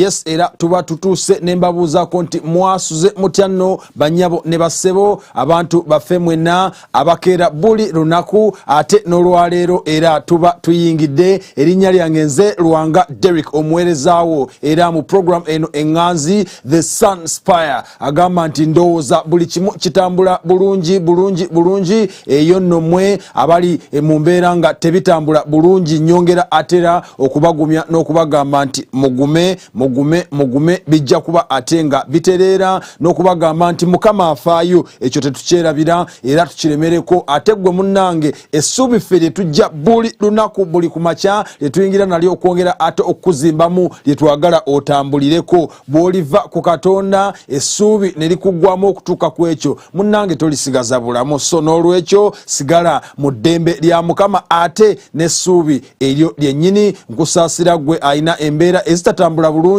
Yes, era tuba tutuse nembabuza konti mwasuze mutyanno banyabo ne basebo abantu baffe mwena abakera buli lunaku ate n'olwaleero era tuba tuyingidde erinnya lyange nze Lwanga Derek omwerezawo era mu program eno enganzi the Sunspire agamba nti ndowooza buli kimu kitambula bulungi eyo nno mmwe abali mu mbeera nga tebitambula bulungi nyongera atera okubagumya n'okubagamba nti mugume bijja kuba atenga biterera n'okubagamba nti mukama afaayo ekyo tetukyerabira era tukiremereko ate gwe munnange essuubi ffe lye tujja buli lunaku buli kumakya lye tuyingira nalyo okwongera ate okuzimbamu lye twagala otambulireko bw'oliva ku Katonda essuubi ne likuggwamu okutuuka ku ekyo munnange tolisigaza bulamu so n'olwekyo sigala mu ddembe lya mukama ate n'essuubi eryo lyennyini nkusaasira gwe ayina embeera ezitatambula bulungi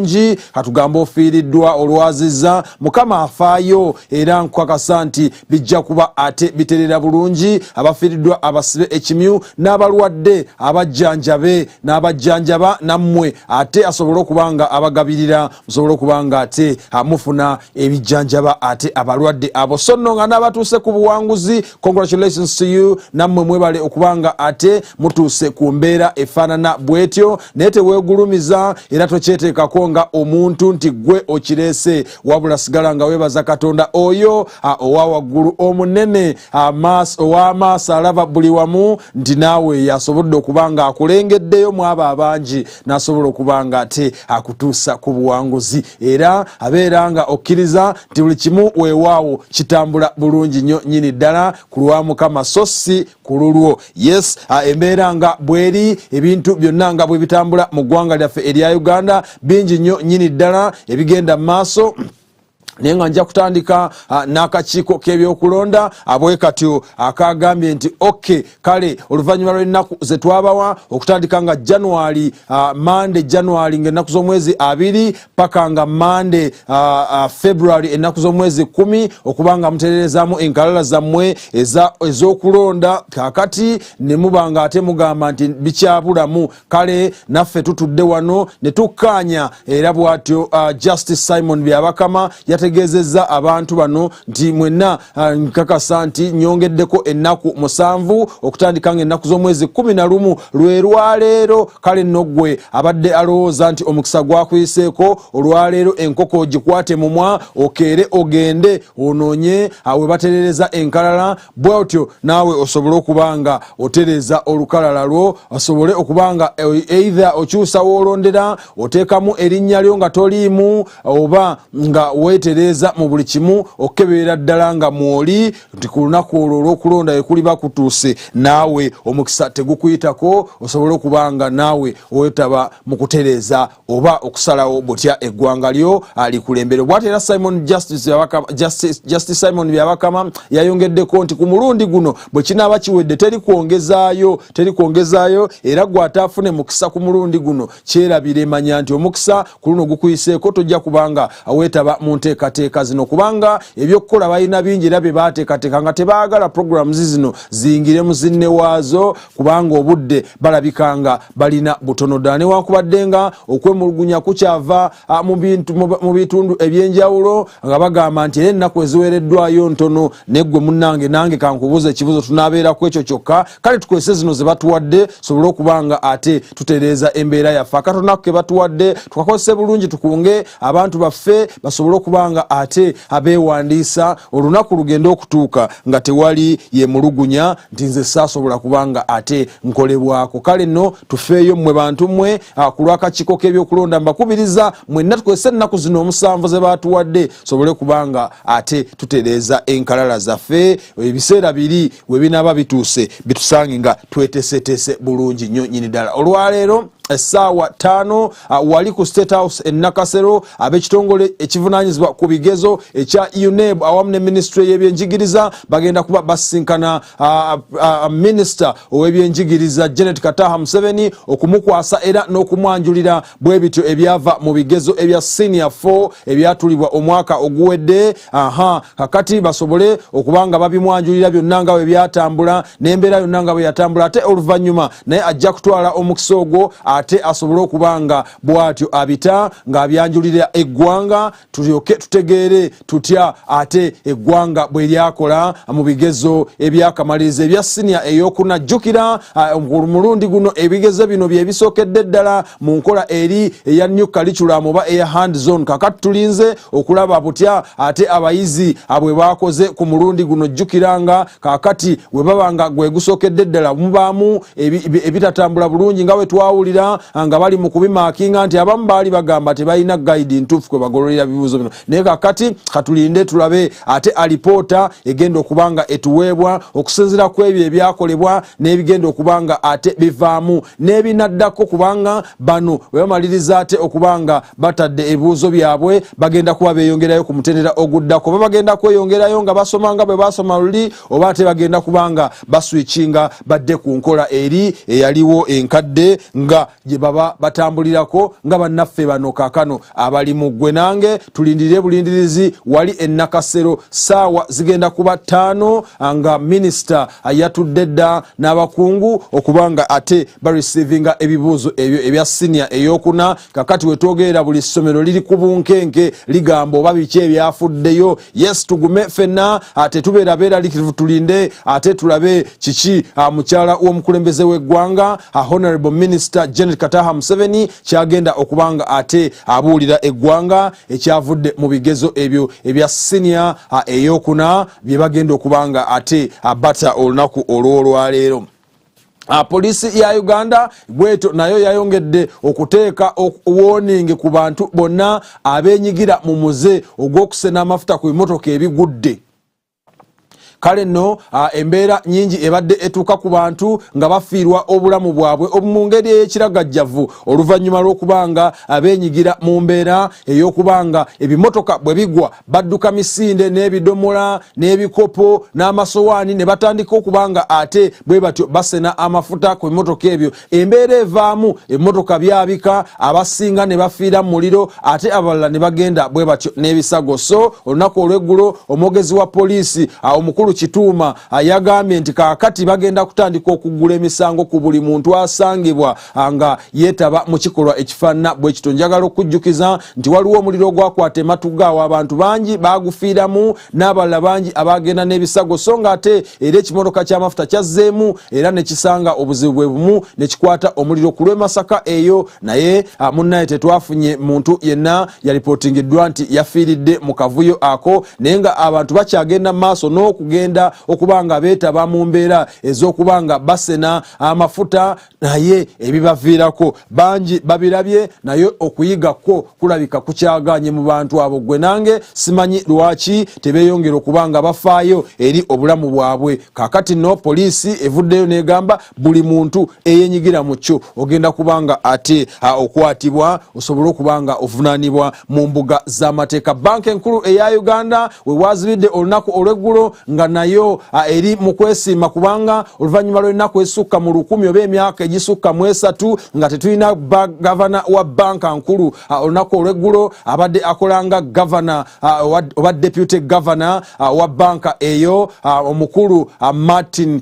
katugamba ofiiriddwa olwaziza mukama afaayo era nkukakasa nti bijja kuba ate biterera bulungi abafiiriddwa abasibe ekimyu n'abalwadde abajjanjabe n'abajjanjaba nammwe ate asobole okubanga abagabirira musobole okubanga ate mufuna ebijjanjaba ate abalwadde abo so nno nga n'abatuuse ku buwanguzi congratulations to you nammwe mwebale okubanga ate mutuuse ku mbeera efaanana bwetyo naye teweegulumiza era tokyeteekako nga omuntu nti gwe okireese wabula sigala nga weebaza Katonda oyo owa waggulu omunene ow'amaaso alaba buli wamu nti naawe yasobodde okubanga akulengeddeyo mu abo abangi n'asobola okubanga ate akutuusa ku buwanguzi era abeera nga okkiriza nti buli kimu weewaawo kitambula bulungi nnyo nnyini ddala ku lwa mukama so si ku lulwo yes embeera nga bweri ebintu byonna nga bwe bitambula mu ggwanga lyaffe erya Uganda bingi nnyo nnyini ddala ebigenda mu maaso naye nga nja kutandika n'akakiiko k'ebyokulonda abwe katyo akagambye nti kale oluvannyuma lw'ennaku ze twabawa okutandika nga Monday January ng'ennaku z'omwezi 2 paka nga Monday February ennaku z'omwezi 10 okubanga mutereerezaamu enkalala zammwe ez'okulonda kakati ne mubanga ate mugamba nti bikyabulamu kale naffe tutudde wano ne tukkaanya era bw'atyo Justice Simon Byabakama tegezeza abantu bano nti mwenna nkakasa nti nyongeddeko ennaku 7 okutandika ng'ennaku z'omwezi 11 lwaleero kale nno gwe abadde alowooza nti omukisa gwakuyiseeko olwaleero enkoko gikwate mumwa okeere ogende onoonye we baterereza enkalala bw'otyo naawe osobole okubanga otereza olukalala lwo osobole okubanga either okyusa woolondera oteekamu erinnya lyo nga toliimu oba nga weetereza mu buli kimu okkebeera ddala nga mwoli nti ku lunaku olwo olw'okulonda ekuli bakutuuse naawe omukisa tegukuyitako osobole okubanga naawe wetaba mu kutereeza oba okusalawo butya eggwanga lyo alikulembere bw'ati era Justice Simon Byabakama yayongeddeko nti ku mulundi guno bwe kinaaba kiwedde teri kwongezaayo era gw'ataafune mukisa ku mulundi guno kyerabire manya nti omukisa ku luno gukuyiseeko tojja kubanga weetaba mu nteekateeka zino kubanga ebyokukola balina bingi era bye baateekateeka nga tebaagala programs zino ziyingire mu zinne waazo kubanga obudde balabikanga balina butono ddala newankubadde nga okwemulugunya kukyava mu bitundu ebyenjawulo nga bagamba nti era ennaku eziweereddwayo ntono neggwe munnange nange kankubuuza ekibuzo tunaabeera ku ekyo kyokka kale tukozese zino ze batuwadde sobole okubanga ate tutereeza embeera yaffe akatonaku ke batuwadde tukakozese bulungi tukunge abantu baffe basobole okubanga ate abeewandiisa olunaku lugenda okutuuka nga tewali yemulugunya nti nze saasobola kubanga ate nkolebwako kale nno tufeeyo mmwe bantu mmwe ku lw'akakiiko k'ebyokulonda mbakubiriza mwenna tukozese ennaku zino 7 ze baatuwadde sobole kubanga ate tutereeza enkalala zaffe ebiseera biri we binaaba bituuse bitusange nga tweteeseteese bulungi nnyo nnyini ddala olwaleero essaawa 5 wali ku State House Nakasero ab'ekitongole ekivunaanyizibwa ku bigezo ekya UNEB awamu ne Ministry y'ebyenjigiriza bagenda kuba basinkana Minister ow'ebyenjigiriza Janet Kataha Museveni okumukwasa era n'okumwanjulira bwe bityo ebyava mu bigezo ebya Senior 4 ebyatulibwa omwaka oguwedde kakati basobole okubanga babimwanjulira byonna nga bwe byatambula n'embeera yonna nga bwe yatambula ate oluvannyuma naye ajja kutwala omukisa ogwo ate asobole okubanga bwatyo abita ng'abyanjulira eggwanga tulyoke tutegeere tutya ate eggwanga bwe lyakola mu bigezo ebyakamaliriza ebya siniya ey'okunajjukira mulundi guno ebigezo bino bye bisookedde ddala mu nkola eri eya new curriculum oba eya hand zone. Kakati tulinze okulaba butya ate abayizi bwe bakoze ku mulundi guno. Jjukiranga kakati bwe babanga gwe gusookedde ddala mubaamu ebitatambula bulungi nga bwe twawulira nga bali mu kubimaakinga nti abamu baali bagamba tebalina guide ntuufu kwe bagololera bibuuzo bino. Naye kakati katulinde tulabe ate alipoota egenda okubanga etuweebwa okusinziira ku ebyo ebyakolebwa n'ebigenda okubanga ate bivaamu n'ebinaddako, kubanga bano bwe bamaliriza ate okubanga batadde ebibuuzo byabwe bagenda kuba beeyongerayo ku mutendera oguddako. Oba bagenda kweyongerayo nga basoma nga bwe basoma luli, oba ate bagenda kubanga baswitchinga badde ku nkola eri eyaliwo enkadde nga gye baba batambulirako nga bannaffe bano kaakano abali mu ggwe nange. Tulindirire bulindirizi wali ennakasero saawa zigenda kuba 5 nga minisita yatudde dda n'abakungu okubanga ate barecevinga ebibuuzo ebyo ebya siniya ey'okuna. Kakati wetwogerera buli ssomero liri ku bunkenke ligamba oba biki ebyafuddeyo. Yes, tugume ffenna ate tubeerabeera likirivu tulinde ate tulabe kiki mukyala w'omukulembeze w'eggwanga Honorable Minister Janet Kataha Museveni kyagenda okubanga ate abuulira eggwanga ekyavudde mu bigezo ebyo ebya siniya ey'okuna bye bagenda okubanga ate abata olunaku olw'olwaleero. Poliisi ya Uganda bweto nayo yayongedde okuteeka warning ku bantu bonna abeenyigira mu muze ogw'okusena amafuta ku bimotoka ebigudde. Kale nno embeera nyingi ebadde etuuka ku bantu nga bafiirwa obulamu bwabwe mu ngeri ey'ekiragajjavu oluvannyuma lw'okubanga abeenyigira mu mbeera ey'okubanga ebimotoka bwe bigwa badduka misinde n'ebidomola n'ebikopo n'amasowaani ne batandika okubanga ate bwe batyo basena amafuta ku bimotoka ebyo. Embeera evaamu ebimotoka byabika, abasinga ne bafiira mu muliro ate abalala ne bagenda bwe batyo n'ebisago. So olunaku olw'eggulo omwogezi wa poliisi omukulu Kituuma yagambye nti kaakati bagenda kutandika okugula emisango ku buli muntu asangibwa nga yeetaba mu kikolwa ekifaanana bwe kito. Njagala okujjukiza nti waliwo omuliro ogwakwata ematugaawo, abantu bangi baagufiiramu n'abalala bangi abagenda n'ebisago, so nga ate era ekimotoka ky'amafuta kyazzeemu era ne kisanga obuzibu bwe bumu ne kikwata omuliro ku lw'e Masaka eyo. Naye munnaye tetwafunye muntu yenna yalipootingiddwa nti yafiiridde mu kavuyo ako, naye nga abantu bakyagenda mu maaso n'okugenda okubanga beetaba mu mbeera ez'okubanga basena amafuta, naye ebibaviirako bangi babirabye, naye okuyigako kulabika kukyaganye mu bantu abo. Gwe nange simanyi lwaki tebeeyongera okubanga bafaayo eri obulamu bwabwe. Kaakati nno poliisi evuddeyo n'egamba buli muntu eyeenyigira mu kyo ogenda kubanga ate okwatibwa osobole okubanga ovunaanibwa mu mbuga z'amateeka. Banka enkulu eya Uganda we waazibidde olunaku olw'eggulo nga nayo eri mu kwesiima, kubanga oluvannyuma lw'ennaku esukka mu 1000 oba emyaka egisukka mu 3 nga tetulina gavana wa banka nkulu. Olunaku olw'eggulo abadde akolanga gavana oba deputy governor wa banka eyo omukulu Martin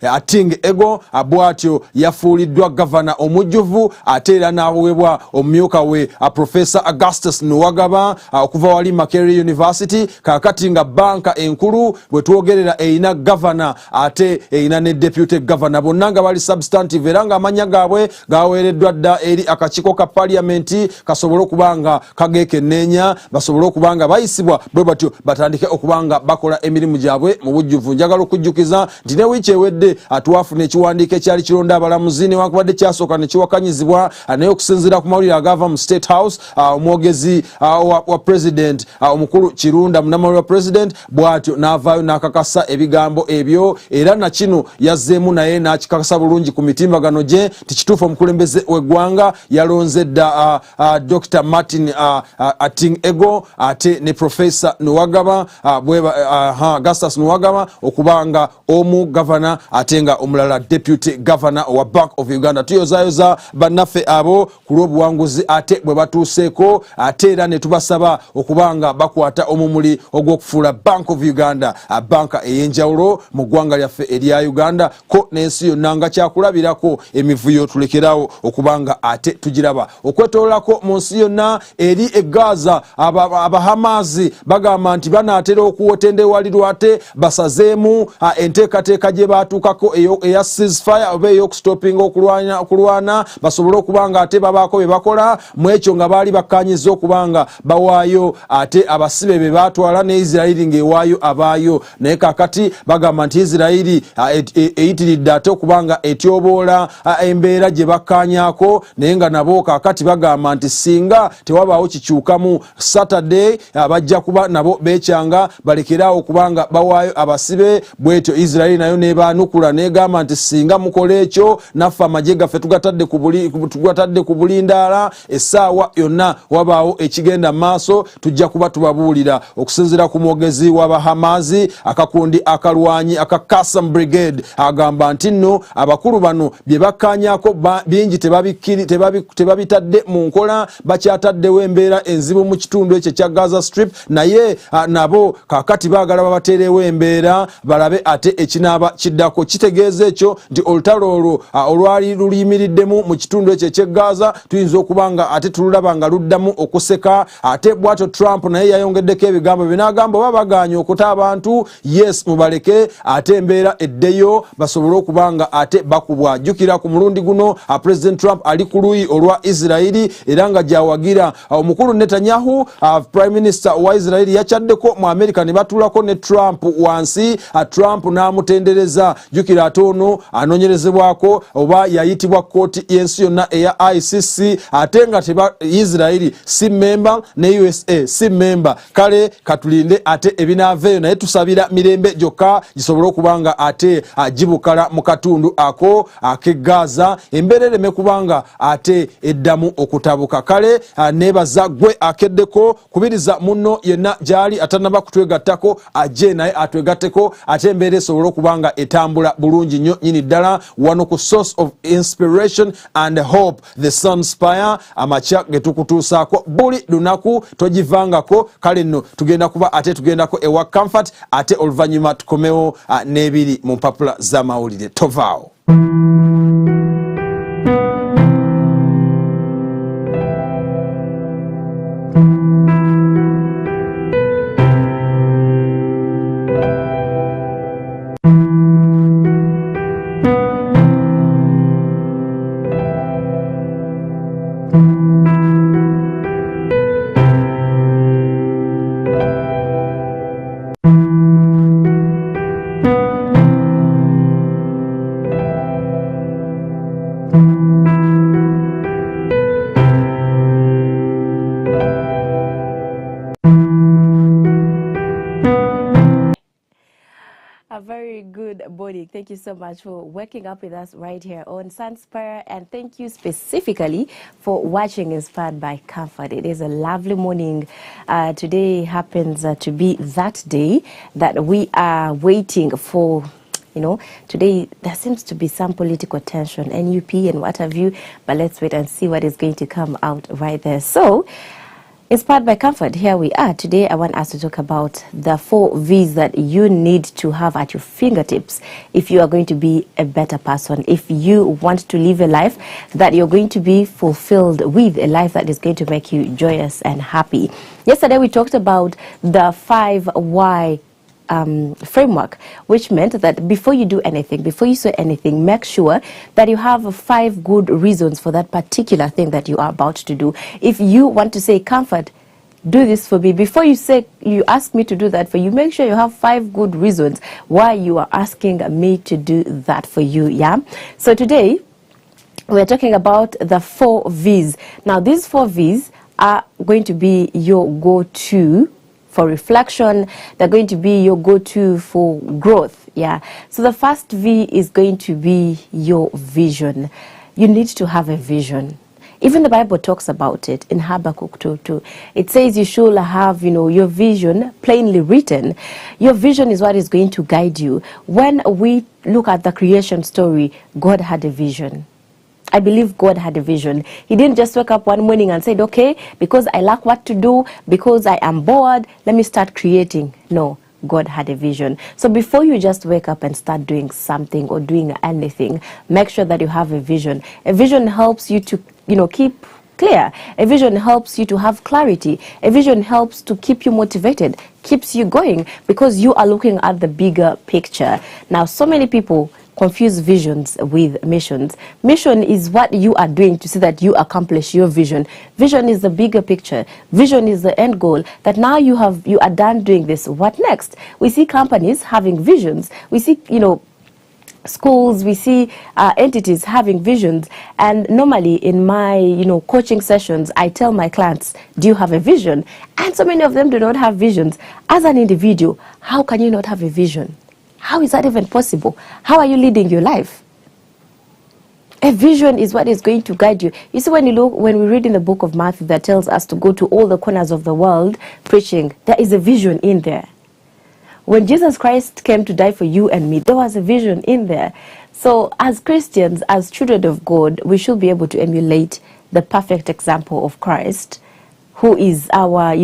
Ating Ego bwatyo yafuuliddwa gavana omujjuvu ate era n'aweebwa omumyuka we Professor Augustus Nuwagaba okuva wali Makerere University. Kaakati nga banka enkulu bwe twogerera eyina gavana ate eyina ne deputy governor, bonna nga bali substantive era nga amanya gaabwe gaweereddwa dda eri akakiiko ka parliamenti kasobole okubanga kageekenneenya, basobole okubanga bayisibwa bwe batyo batandike okubanga bakola emirimu gyabwe mu bujjuvu. Njagala okujjukiza nti ne wiiki ewedde twafuna ekiwandiiko ekyali kironda abalamuzi newankubadde kyasooka ne kiwakanyizibwa, naye okusinziira ku mawulire agava mu State House omwogezi wa president omukulu Kirunda munamawulire wa president bwatyo n'avaayo n'akakasa ebigambo ebyo, era na kino yazzeemu naye n'akikakasa bulungi ku mitimbagano gye tikituufu omukulembeze w'eggwanga yalonze dda Dr. Martin Ating Ego ate ne Professor Nuwagaba Augustus Nuwagaba okubanga omu gavana ate nga omulala deputy governor wa Bank of Uganda. Tuyozaayoza bannaffe abo ku lw'obuwanguzi ate bwe batuuseeko, ate era ne tubasaba okubanga bakwata omumuli ogw'okufuula Bank of Uganda Uganda banka eyenjawulo mu ggwanga lyaffe erya Uganda ko n'ensi yonna nga kyakulabirako emivuyo tulekerawo okubanga ate tugiraba okwetoolako mu nsi yonna eri egaza abahamazi bagamba nti banaatera okuwotendewalirwa ate basazeemu enteekateeka gye baatuukako eya ceasefire oba ey'okustopinga okulwana basobole okubanga ate babaako be bakola mu ekyo nga baali bakkanyiza okubanga bawaayo ate abasibe be baatwala ne Isirayiri ng'ewaayo abaayo naye kaakati bagamba nti Isirayiri eyitiridde ate okubanga etyoboola embeera gye bakkaanyaako naye nga nabo kaakati bagamba nti singa tewabaawo kikyukamu Saturday bajja kuba nabo beekyanga balekeraawo okubanga bawaayo abasibe bwetyo Isirayiri nayo nebaanukula negamba nti singa mukola ekyo naffe amagye gaffe tugatadde ku bulindaala essaawa yonna wabaawo ekigenda maaso tujja kuba tubabuulira okusinziira ku mwogezi w'abahamazi akakundi akalwanyi aka Qassam Brigade agamba nti nno abakulu bano bye bakkaanyaako bingi tebabitadde mu nkola bakyataddewo embeera enzibu mu kitundu ekyo kya Gaza Strip naye nabo kaakati baagala babateerewo embeera balabe ate ekinaaba kiddako kitegeeza ekyo nti olutalo olwo olwali luyimiriddemu mu kitundu ekyo ekye Gaza tuyinza okubanga ate tululaba nga luddamu okuseka ate bwatyo Trump naye yayongeddeko ebigambo binagamba oba baganye okuta abantu yes mubaleke ate embeera eddeyo basobole okubanga ate bakubwa jjukira ku mulundi guno President Trump ali ku luyi olwa Isirayiri era nga gyawagira omukulu Netanyahu Prime Minister wa Isirayiri yakyaddeko mu America ne batuulako ne Trump wansi Trump n'amutendereza jjukira ate ono anoonyerezebwako oba yayitibwa kooti y'ensi yonna eya ICC ate nga Isirayiri si member ne USA si member kale katulinde ate ebinaaveeyo naye tusabira mirembe gyokka gisobole okubanga ate gibukala mu katundu ako ak'e Gaza embeera ereme kubanga ate eddamu okutabuka kale nebaza gwe akeddeko kubiriza munno yenna gyali atanaba kutwegattako ajje naye atwegatteko ate embeera esobole okubanga etambula bulungi nnyo nyini ddala wano ku source of inspiration and hope the Sunspire amakya getukutuusaako buli lunaku togivangako kale nno tugenda kuba ate tugendako ewa comfort ate oluvannyuma tukomewo n'ebiri mu mpapula z'amawulire tovaawo. A very good morning. Thank you so much for waking up with us right here on Sunspire, and thank you specifically for watching Inspired by Comfort. It is a lovely morning. Today happens to be that day that we are waiting for. You know, today there seems to be some political tension, NUP and what have you, but let's wait and see what is going to come out right there. So, Inspired by Comfort, here we are. Today I want us to talk about the 4 V's that you need to have at your fingertips if you are going to be a better person, if you want to live a life that you're going to be fulfilled with, a life that is going to make you joyous and happy. Yesterday we talked about the 5 why framework, which meant that before you do anything, before you say anything, make sure that you have 5 good reasons for that particular thing that you are about to do. If you want to say, Comfort, do this for me, before you ask me to do that for you, make sure you have 5 good reasons why you are asking me to do that for you. Yeah. So today we're talking about the 4 V's. Now these 4 V's are going to be your go-to for reflection. They're going to be your go-to for growth. Yeah. So the first V is going to be your vision. You need to have a vision. Even the Bible talks about it in Habakkuk 2:2. It says you should have, your vision plainly written. Your vision is what is going to guide you. When we look at the creation story, God had a vision. I believe God had a vision. He didn't just wake up one morning and said, okay, because I lack what to do, because I am bored, let me start creating. No, God had a vision. So before you just wake up and start doing something or doing anything, make sure that you have a vision. A vision helps you to, keep clear. A vision helps you to have clarity. A vision helps to keep you motivated, keeps you going, because you are looking at the bigger picture. Now, so many people confuse visions with missions. Mission is what you are doing to see that you accomplish your vision. Vision is the bigger picture. Vision is the end goal, that now you are done doing this. What next? We see companies having visions. We see, schools, we see entities having visions. And normally in my coaching sessions, I tell my clients, do you have a vision? And so many of them do not have visions. As an individual, how can you not have a vision? How is that even possible? How are you leading your life? A vision is what is going to guide you. You see, when we read in the book of Matthew that tells us to go to all the corners of the world preaching, there is a vision in there. When Jesus Christ came to die for you and me, there was a vision in there. So as Christians, as children of God, we should be able to emulate the perfect example of Christ, who is our,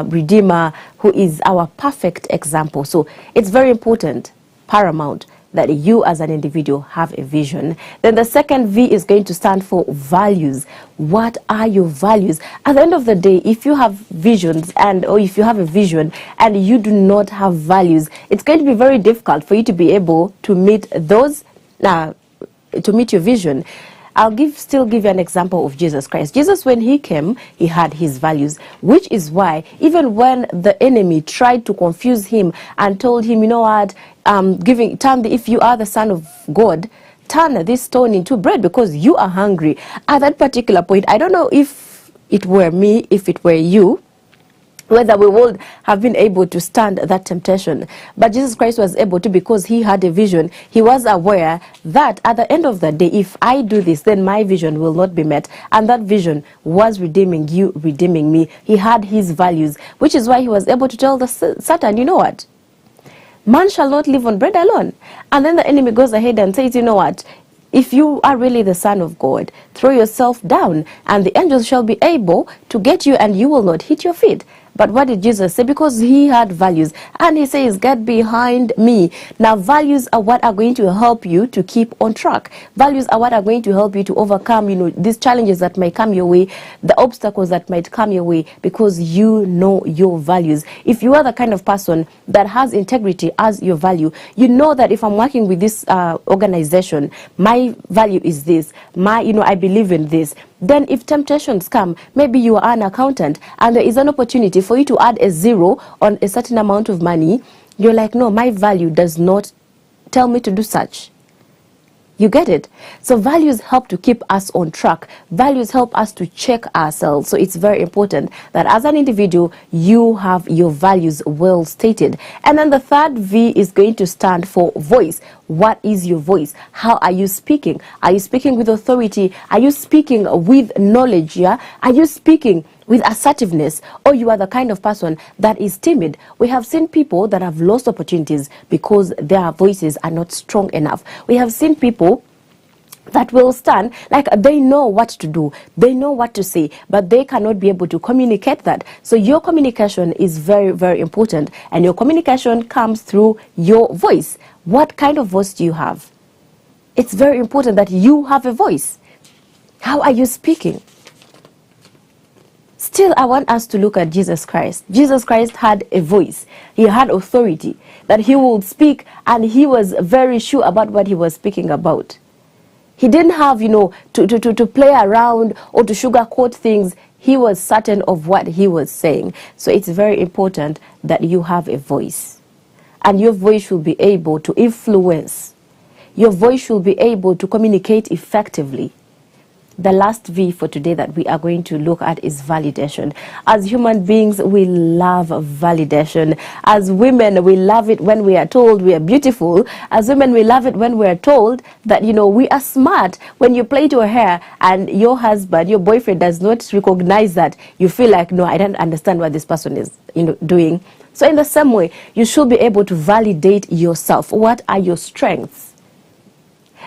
Redeemer, who is our perfect example. So it's very important, paramount, that you as an individual have a vision. Then the second V is going to stand for values. What are your values? At the end of the day, if you have visions or if you have a vision and you do not have values, it's going to be very difficult for you to be able to meet those, to meet your vision. I'll still give you an example of Jesus Christ. Jesus, when he came, he had his values, which is why even when the enemy tried to confuse him and told him, if you are the Son of God, turn this stone into bread because you are hungry. At that particular point, I don't know if it were me, if it were you, whether we would have been able to stand that temptation. But Jesus Christ was able to, because he had a vision. He was aware that at the end of the day, if I do this, then my vision will not be met. And that vision was redeeming you, redeeming me. He had his values, which is why he was able to tell the Satan, you know what? Man shall not live on bread alone. And then the enemy goes ahead and says, you know what? If you are really the Son of God, throw yourself down, and the angels shall be able to get you, and you will not hit your feet. But what did Jesus say? Because he had values. And he says, get behind me. Now, values are what are going to help you to keep on track. Values are what are going to help you to overcome, these challenges that might come your way, the obstacles that might come your way, because you know your values. If you are the kind of person that has integrity as your value, you know that if I'm working with this organization, my value is this. I believe in this. Then if temptations come, maybe you are an accountant and there is an opportunity for you to add a zero on a certain amount of money, you're like, no, my value does not tell me to do such. You get it? So values help to keep us on track. Values help us to check ourselves. So it's very important that as an individual, you have your values well stated. And then the third V is going to stand for voice. What is your voice? How are you speaking? Are you speaking with authority? Are you speaking with knowledge? Yeah? Are you speaking with assertiveness, or you are the kind of person that is timid? We have seen people that have lost opportunities because their voices are not strong enough. We have seen people that will stand, like they know what to do, they know what to say, but they cannot be able to communicate that. So your communication is very, very important, and your communication comes through your voice. What kind of voice do you have? It's very important that you have a voice. How are you speaking? Still, I want us to look at Jesus Christ. Jesus Christ had a voice. He had authority that he would speak, and he was very sure about what he was speaking about. He didn't have, to play around or to sugarcoat things. He was certain of what he was saying. So it's very important that you have a voice. And your voice should be able to influence. Your voice should be able to communicate effectively. The last V for today that we are going to look at is validation. As human beings, we love validation. As women, we love it when we are told we are beautiful. As women, we love it when we are told that, we are smart. When you plait your hair and your husband, your boyfriend does not recognize that, you feel like, no, I don't understand what this person is, doing. So in the same way, you should be able to validate yourself. What are your strengths?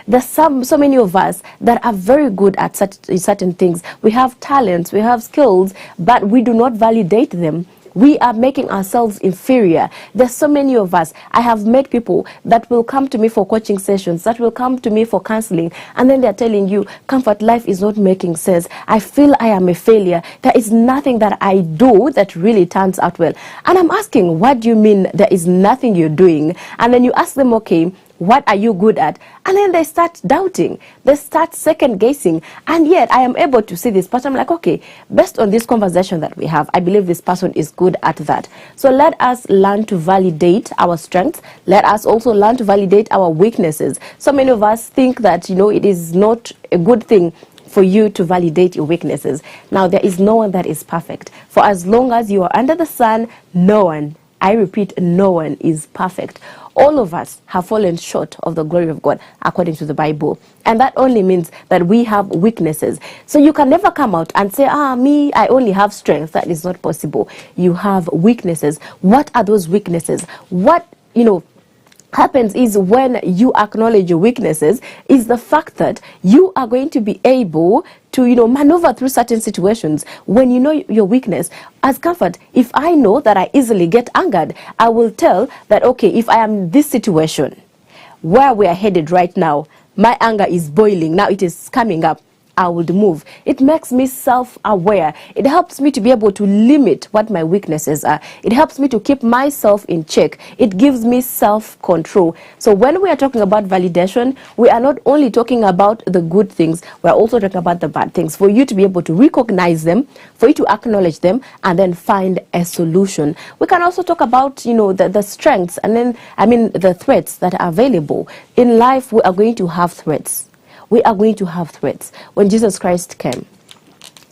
There's so many of us that are very good at certain things. We have talents, we have skills, but we do not validate them. We are making ourselves inferior. There's so many of us. I have met people that will come to me for coaching sessions, that will come to me for counseling, and then they're telling you, Comfort, life is not making sense. I feel I am a failure. There is nothing that I do that really turns out well. And I'm asking, what do you mean there is nothing you're doing? And then you ask them, okay, what are you good at? And then they start doubting. They start second guessing. And yet I am able to see this person. I'm like, okay, based on this conversation that we have, I believe this person is good at that. So let us learn to validate our strengths. Let us also learn to validate our weaknesses. So many of us think that, it is not a good thing for you to validate your weaknesses. Now, there is no one that is perfect. For as long as you are under the sun, no one, I repeat, no one is perfect. All of us have fallen short of the glory of God according to the Bible. And that only means that we have weaknesses. So you can never come out and say, me, I only have strength. That is not possible. You have weaknesses. What are those weaknesses? What, happens is when you acknowledge your weaknesses is the fact that you are going to be able to, maneuver through certain situations. When you know your weakness, as Comfort, if I know that I easily get angered, I will tell that, okay, if I am in this situation where we are headed right now, my anger is boiling, now it is coming up, I would move. It makes me self-aware. It helps me to be able to limit what my weaknesses are. It helps me to keep myself in check. It gives me self-control. So when we are talking about validation, we are not only talking about the good things, we are also talking about the bad things. For you to be able to recognize them, for you to acknowledge them, and then find a solution. We can also talk about, the strengths, and then, the threats that are available. In life, we are going to have threats. We are going to have threats. When Jesus Christ came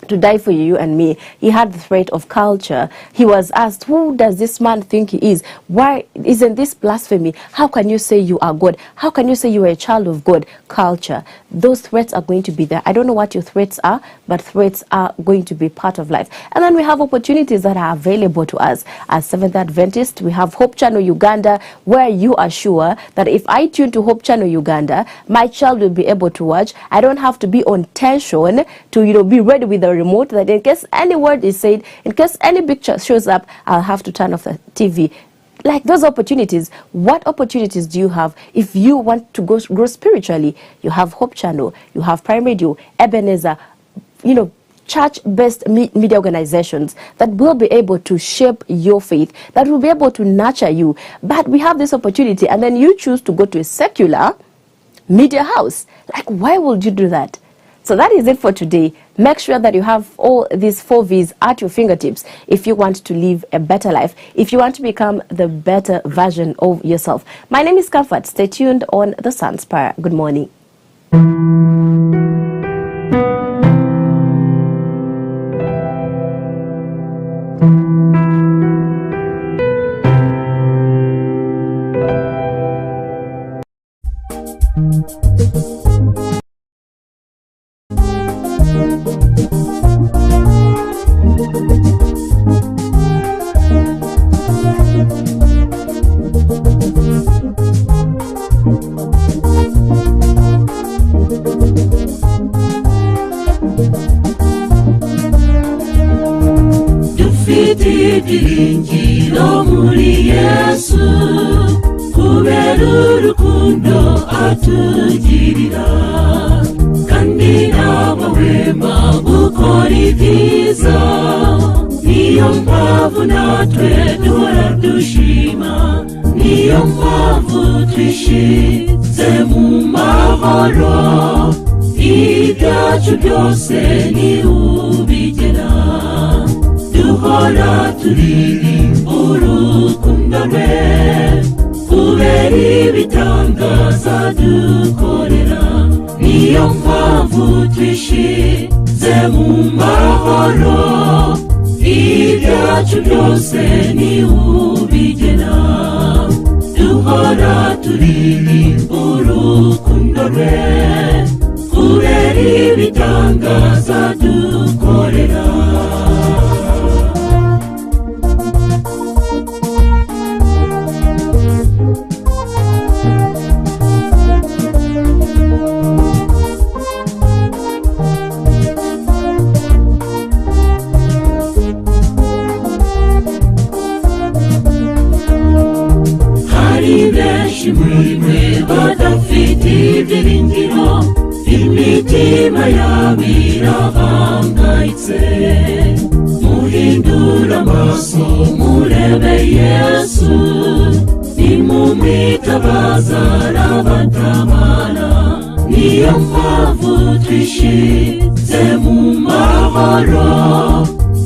to die for you and me, he had the threat of culture. He was asked, who does this man think he is? Why isn't this blasphemy? How can you say you are God? How can you say you are a child of God? Culture. Those threats are going to be there. I don't know what your threats are, but threats are going to be part of life. And then we have opportunities that are available to us. As Seventh Adventist, we have Hope Channel Uganda, where you are sure that if I tune to Hope Channel Uganda, my child will be able to watch. I don't have to be on tension to, be ready with the remote, that in case any word is said, in case any picture shows up, I'll have to turn off the TV. Like those opportunities. What opportunities do you have if you want to grow spiritually? You have Hope Channel, you have Prime Radio, Ebenezer, church-based media organizations that will be able to shape your faith, that will be able to nurture you. But we have this opportunity, and then you choose to go to a secular media house. Like, why would you do that? So that is it for today. Make sure that you have all these 4 V's at your fingertips if you want to live a better life, if you want to become the better version of yourself. My name is Comfort. Stay tuned on the Sunspire. Good morning. Ibyiringiro muri Yesu kubera urukundo atugirira kandi n'amahwema gukora ibyiza niyo mpamvu natwe duhora dushima niyo mpamvu twishize mu mahoro ibyacu byose ni ubigena duhora turirimba urukundo rwe kubera ibitangaza dukorera niyo mpamvu twishize mu mahoro ibyacu byose ni ubigena duhora turirimba urukundo rwe kubera ibitangaza dukorera. ibyiringiro imitima y'abirahangayitse muhindura amaso murebe Yesu nimumwitabaza n'abatabara niyo mpamvu twishize mu mahoro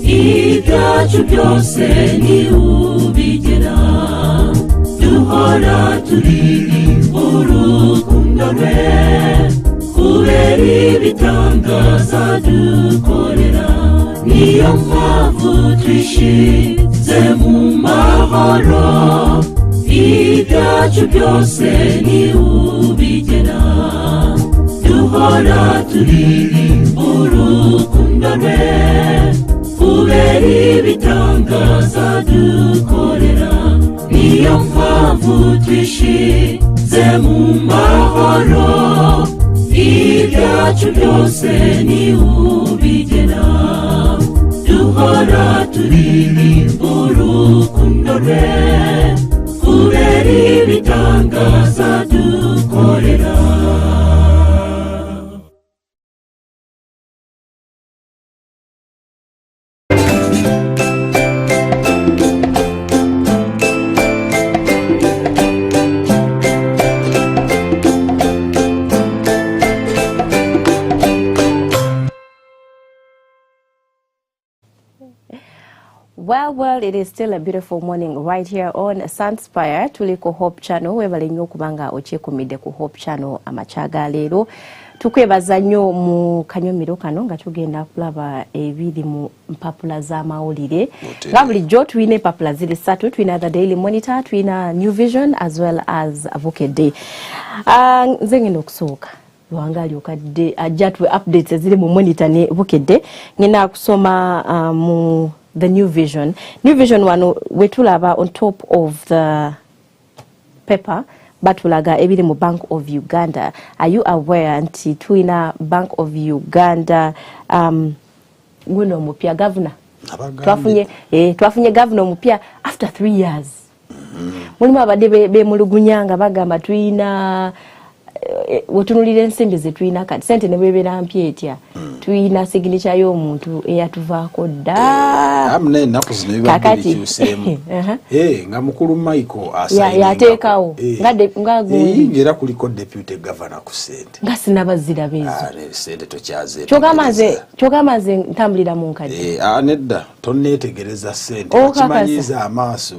ibyacu byose ni ubigera duhora turirimba urukundo rwe kubera ibitangaza dukorera niyo mpamvu twishize mu mahoro ibyacu byose ni ubigera duhora turirimba urukundo rwe kubera ibitangaza dukorera niyo mpamvu twishize mu mahoro ibyacu byose ni ubigera duhora turirimba urukundo rwe kubera ibitangaza dukorera. Well, it is still a beautiful morning right here on Sunspire. Tuliko Hope Channel. Webale nnyo kubanga okyekumidde ku Hope Channel amachaga leero. Tukwebaza nnyo mu kanyomero kano nga tugenda kulaba ebiri mu mpapula z'amawulire. Nga bulijjo tulina empapula ziri ssatu. Tulina The Daily Monitor, tulina New Vision as well as Avokedde. Nze ngenda okusooka. Lwangali okadde ajatwe updates eziri mu Monitor ne Avokedde. Ngenda kusoma mu the New Vision. New Vision wano wetulaba on top of the paper batulaga ebiri mu Bank of Uganda. Are you aware nti tuina Bank of Uganda guno mupya governor? Twafunye governor mupya after 3 years. Mulimu abadde bemulugunyanga bagamba tuina wotunulira ensimbi ze tuina kati sente ne bwebera mpya etya tuina signature y'omuntu eyatuvaako dda amne ennaku zino bibadde bikyuseemu nga mukulu Michael asayinga yateekawo era kuliko deputy governor ku sente nga sinabazira bezo sente tokyaze kyogamba nze ntambulira mu nkadde nedda tonneetegereza sente kimanyiza amaaso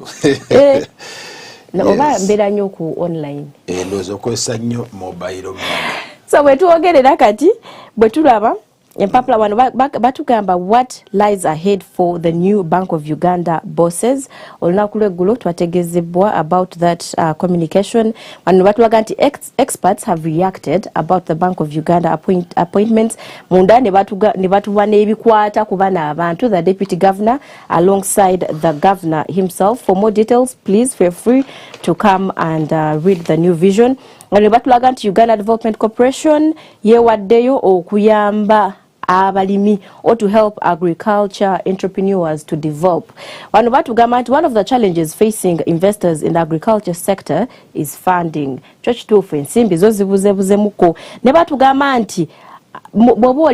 oba mbeera nnyo ku online ndowooza okozesa nnyo mobile money. So bwetuwogerera kati bwetulaba empapula wano batugamba what lies ahead for the new Bank of Uganda bosses. Olunaku lw'eggulo twategezebwa about that communication. Wano batulaga nti experts have reacted about the Bank of Uganda appointments. Munda ne batuwa n'ebikwata ku bano abantu, the deputy governor alongside the governor himself. For more details, please feel free to come and read the New Vision. Wano batulaga nti Uganda Development Corporation yewaddeyo okuyamba abalimi or to help agriculture entrepreneurs to develop. Wano batugamba nti one of the challenges facing investors in the agriculture sector is funding. Kituufu ensimbi zo zibuzebuzemuko. Ne batugamba nti bobo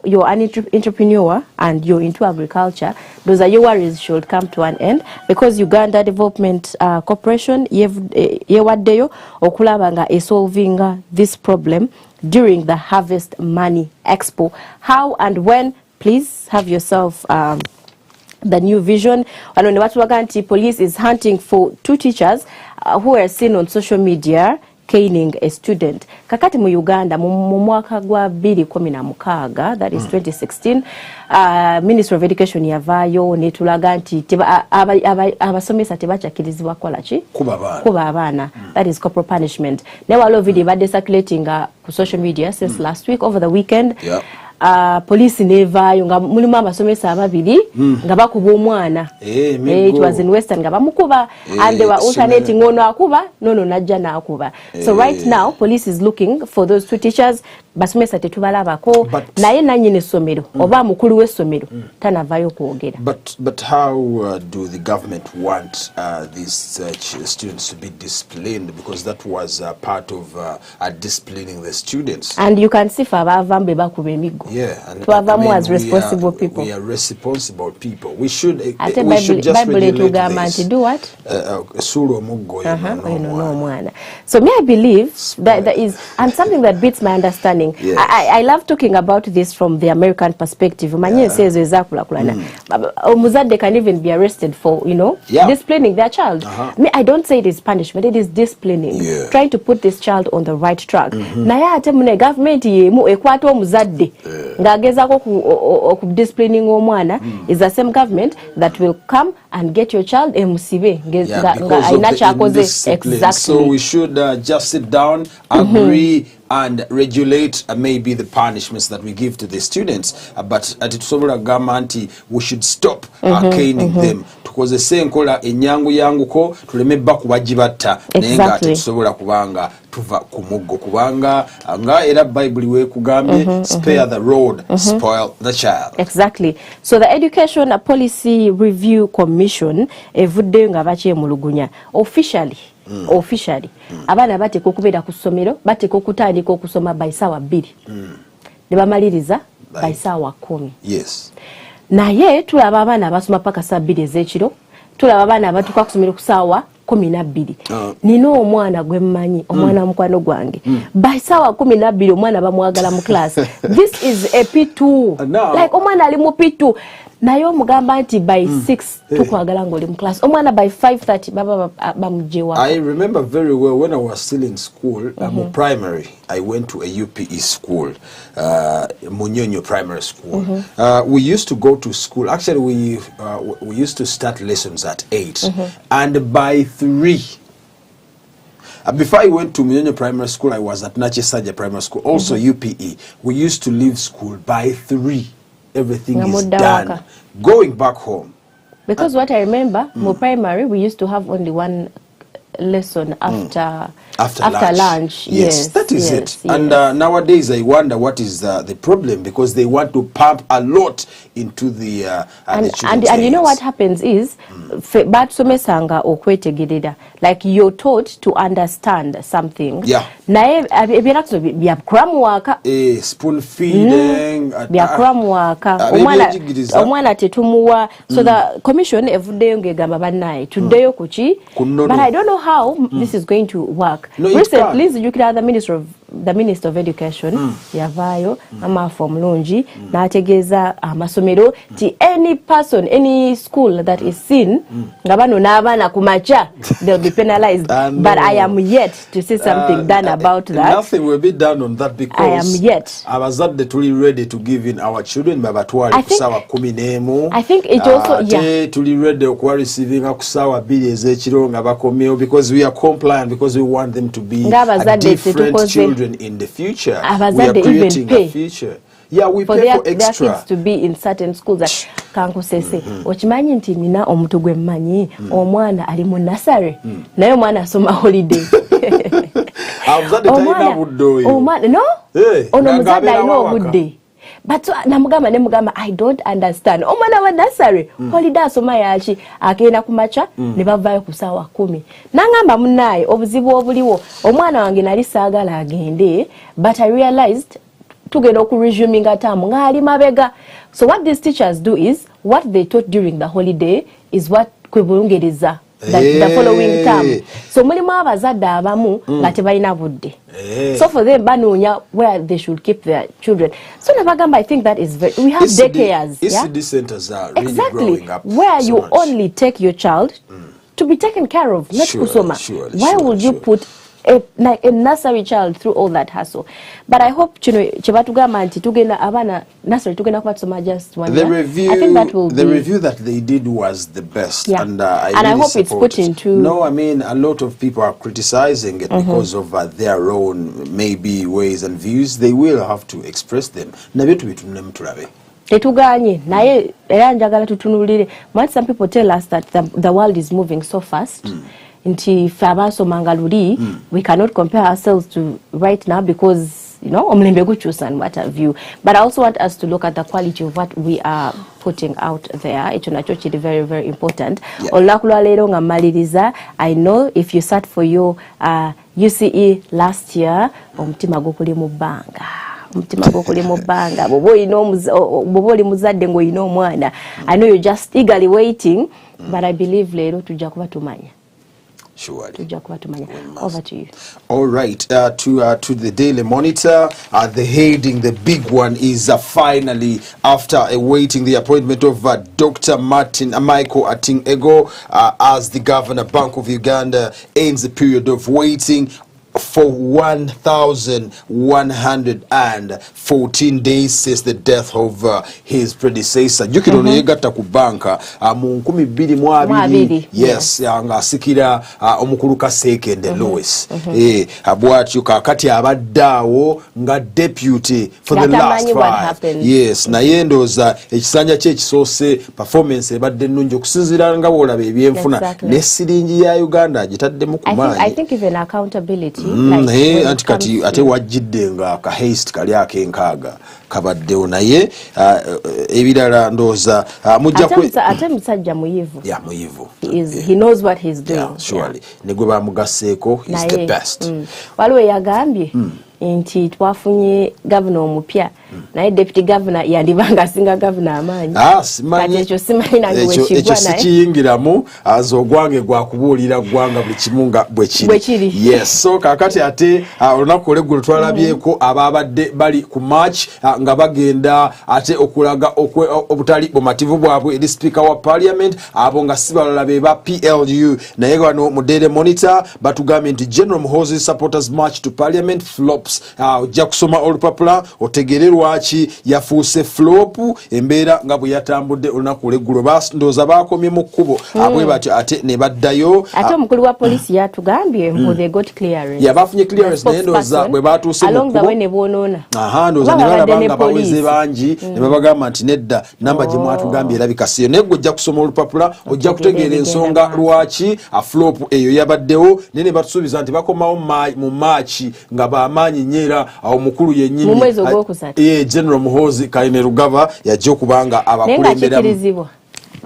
you're an entrepreneur and you're into agriculture, those are your worries should come to an end because Uganda Development Corporation yewaddeyo okulaba is solving this problem during the Harvest Money Expo. How and when? Please have yourself the New Vision. Wano batulaga nti police is hunting for 2 teachers who are seen on social media caning a student. Kakati mu Uganda mu mwaka gwa 2016, that is 2016, Ministry of Education yavayo netulaga nti abasomesa tebakyakirizibwa kola ki kuba abaana. That is corporal punishment. Ne walo video badde circulating ku social media since last week over the weekend. police nevayo nga mulimu abasomesa ababiri nga bakuba omwana. It was in Western nga bamukuba and they were alternating ono akuba nono najja nakuba. So right now police is looking for those two teachers. Basomesa tetubalabako naye nanyine somero oba mukulu w'essomero tanavayo kwogera. But how do the government want these students to be disciplined, because that was part of disciplining the students? And you can see for abavambe bakuba emigo. Twavamu as responsible people. We are responsible people. We should just regulate this. Do what? So may I believe that there is, and something that beats my understanding. I love talking about this from the American perspective. Omuzadde can even be arrested for, disciplining their child. I don't say it is punishment, it is disciplining. Trying to put this child on the right track. Naye ate mune government yemu ekwata omuzadde ng'agezaako ku disciplining omwana is the same government that will come and get your child emusibe nga ayina kyakoze. Exactly. So we should just sit down, agree and regulate maybe the punishments that we give to the students, but at tusobola gamba nti we should stop caning them, tukoze senkola enyangu yanguko tuleme bakuba jibatta naye nga tusobola kubanga tuva ku muggo kubanga nga era Bible we kugambye spare the road, spoil the child. Exactly. So the Education Policy Review Commission evudde nga bakyemulugunya officially abaana bateeka okubeera ku ssomero, bateeka okutandika okusoma by ssaawa 2 ne bamaliriza by ssaawa 10. Naye tulaba abaana abasoma paka ssaawa 2 ez'ekiro, tulaba abaana abatuuka ku ssomero ku ssaawa 12. Nina omwana gwe mmanyi, omwana mukwano gwange by ssaawa 12 omwana bamwagala mu class. This is a P2. Like omwana ali mu P2. Naye omugamba nti by 6 tukwagala ng'oli mu class. Omwana by 5:30 baba bamugyewa. I remember very well when I was still in school, primary, I went to a UPE school, Munyonyo Primary School. We used to go to school. Actually, we used to start lessons at 8, and by 3. Before I went to Munyonyo Primary School, I was at Nachesaja Primary School, also UPE. We used to leave school by 3. Everything is done. Going back home. Because what I remember, more primary, we used to have only one lesson after lunch. Yes, that is it. And nowadays, I wonder what is the problem, because they want to pump a lot into the and you know what happens is, like you're taught to understand something. Naye ebyerakuzo bya kramwaka spoon feeding bya kramwaka omwana tetumuwa. So the commission evuddeyo ngegamba bannaye tuddeyo kuki, but I don't know how this is going to work. Recently zijukira the Minister of Education yavayo amafu omulungi n'ategeeza amasomero ti any person, any school that is seen nga bano n'abaana ku macha they'll be penalized. But I am yet to see something done about that. Nothing will be done on that, because I am yet abazadde tuli ready to give in our children babatwale ku ssaawa 11. I think it also tuli ready okuwa receiving ku ssaawa 2 ez'ekiro nga bakomyewo, because we are compliant, because we want them to be different children in the future. We are creating a future. We pay for extra. Their kids to be in certain schools. Kankusese okimanyi nti nina omuntu gwe mmanyi omwana ali mu nursery naye omwana asoma holiday. Omwana no ono muzadde alina obudde. But namugamba I don't understand. Omwana wa nursery holiday asoma yaki agenda ku macha ne bavaayo ku ssaawa 10. Nangamba munnaye obuzibu obuliwo, omwana wange nali saagala agende, but I realized tugenda okuresuming atamu ngali mabega. So what these teachers do is, what they taught during the holiday is what kwebulungereza the following term. So mulimu abazadde abamu nga tebalina budde. So for them banoonya where they should keep their children. So nabagamba, I think that is we have daycares. ECD centers are really growing up where you only take your child to be taken care of, not kusoma. Why would you put a nursery child through all that hassle. But I hope chebatugamba nti tugenda abana nursery tugenda kubatsoma just 1 year. I think that will the review that they did was the best, yeah. and I really hope it's put into. No, I mean a lot of people are criticizing it because of their own maybe ways and views. They will have to express them. Tetuganye naye era njagala tutunulire. Some people tell us that the world is moving so fast. Nti fabaso mangaluri we cannot compare ourselves to right now because omulembe guchusa and what have you. But I also want us to look at the quality of what we are putting out there. It's very, very important. Olakulwa lero nga maliriza. I know if you sat for your UCE last year, omutima gukuli mu banga. Bobo oli muzadde ngo ino omwana. I know you're just eagerly waiting, but I believe lero tujja kuba tumanya. Sure. Over to you. All right. To the Daily Monitor, the heading, the big one is finally, after awaiting the appointment of Dr. Michael Ating-Ego as the Governor, Bank of Uganda ends the period of waiting for 1,114 days since the death of his predecessor. Jukiro yegata ku banka mu 2022. Yes, ngasikira omukulu Kasekende Lois. Abwatyo kakati abaddawo nga deputy for the last 5. Yes, naye ndoza ekisanja kye kisoose performance ebadde nnungi okusinziira nga bw'olaba ebyenfuna ne siringi ya Uganda agitaddemu ku maanyi. I think even accountability. Anti kati ate wajjidde nga ka haste kali akenkaaga kabaddewo naye ebirala ndooza mujja ate musajja muyivu. Yeah, muyivu. He knows what he's doing. Yeah, surely. Ne gwe bamugaseeko is the best. Waliwo yagambye nti twafunye governor omupya naye deputy governor yandibanga asinga governor amaanyi. Simanyi ekyo simanyi nange wekigwa naye ekyo sikiyingiramu ogwange gwakubuulira ggwanga buli kimu nga bwe kiri. Yes, so kakati ate olunaku olw'eggulu twalabyeko ababadde bali ku march nga bagenda ate okulaga obutali bumativu bwabwe eri speaker wa parliament abo nga si balala be ba PLU. Naye wano mu Daily Monitor batugambye nti General Muhoozi supporters march to parliament flops. Ojja kusoma olupapula otegere lwaki yafuuse flop embeera nga bwe yatambudde olunaku olw'eggulu ndooza baakomye mu kkubo bwe batyo ate ne baddayo. Ate omukulu wa polisi yatugambye mbu they got clearance. Yabafunye clearance naye ndooza bwe baatuuse mu kkubo along the way ne boonoona. Ndooza ne balaba nga baweze bangi ne babagamba nti nedda namba gye mwatugambye erabika siyo. Naye ojja kusoma olupapula ojja kutegeera ensonga lwaki flop eyo yabaddewo naye ne batusuubiza nti bakomawo mu maachi nga bamaanyi nyera awo mukulu yennyini mu mwezi ogwokusatu. General Muhoozi Kainerugaba yajja okubanga abakulemberamu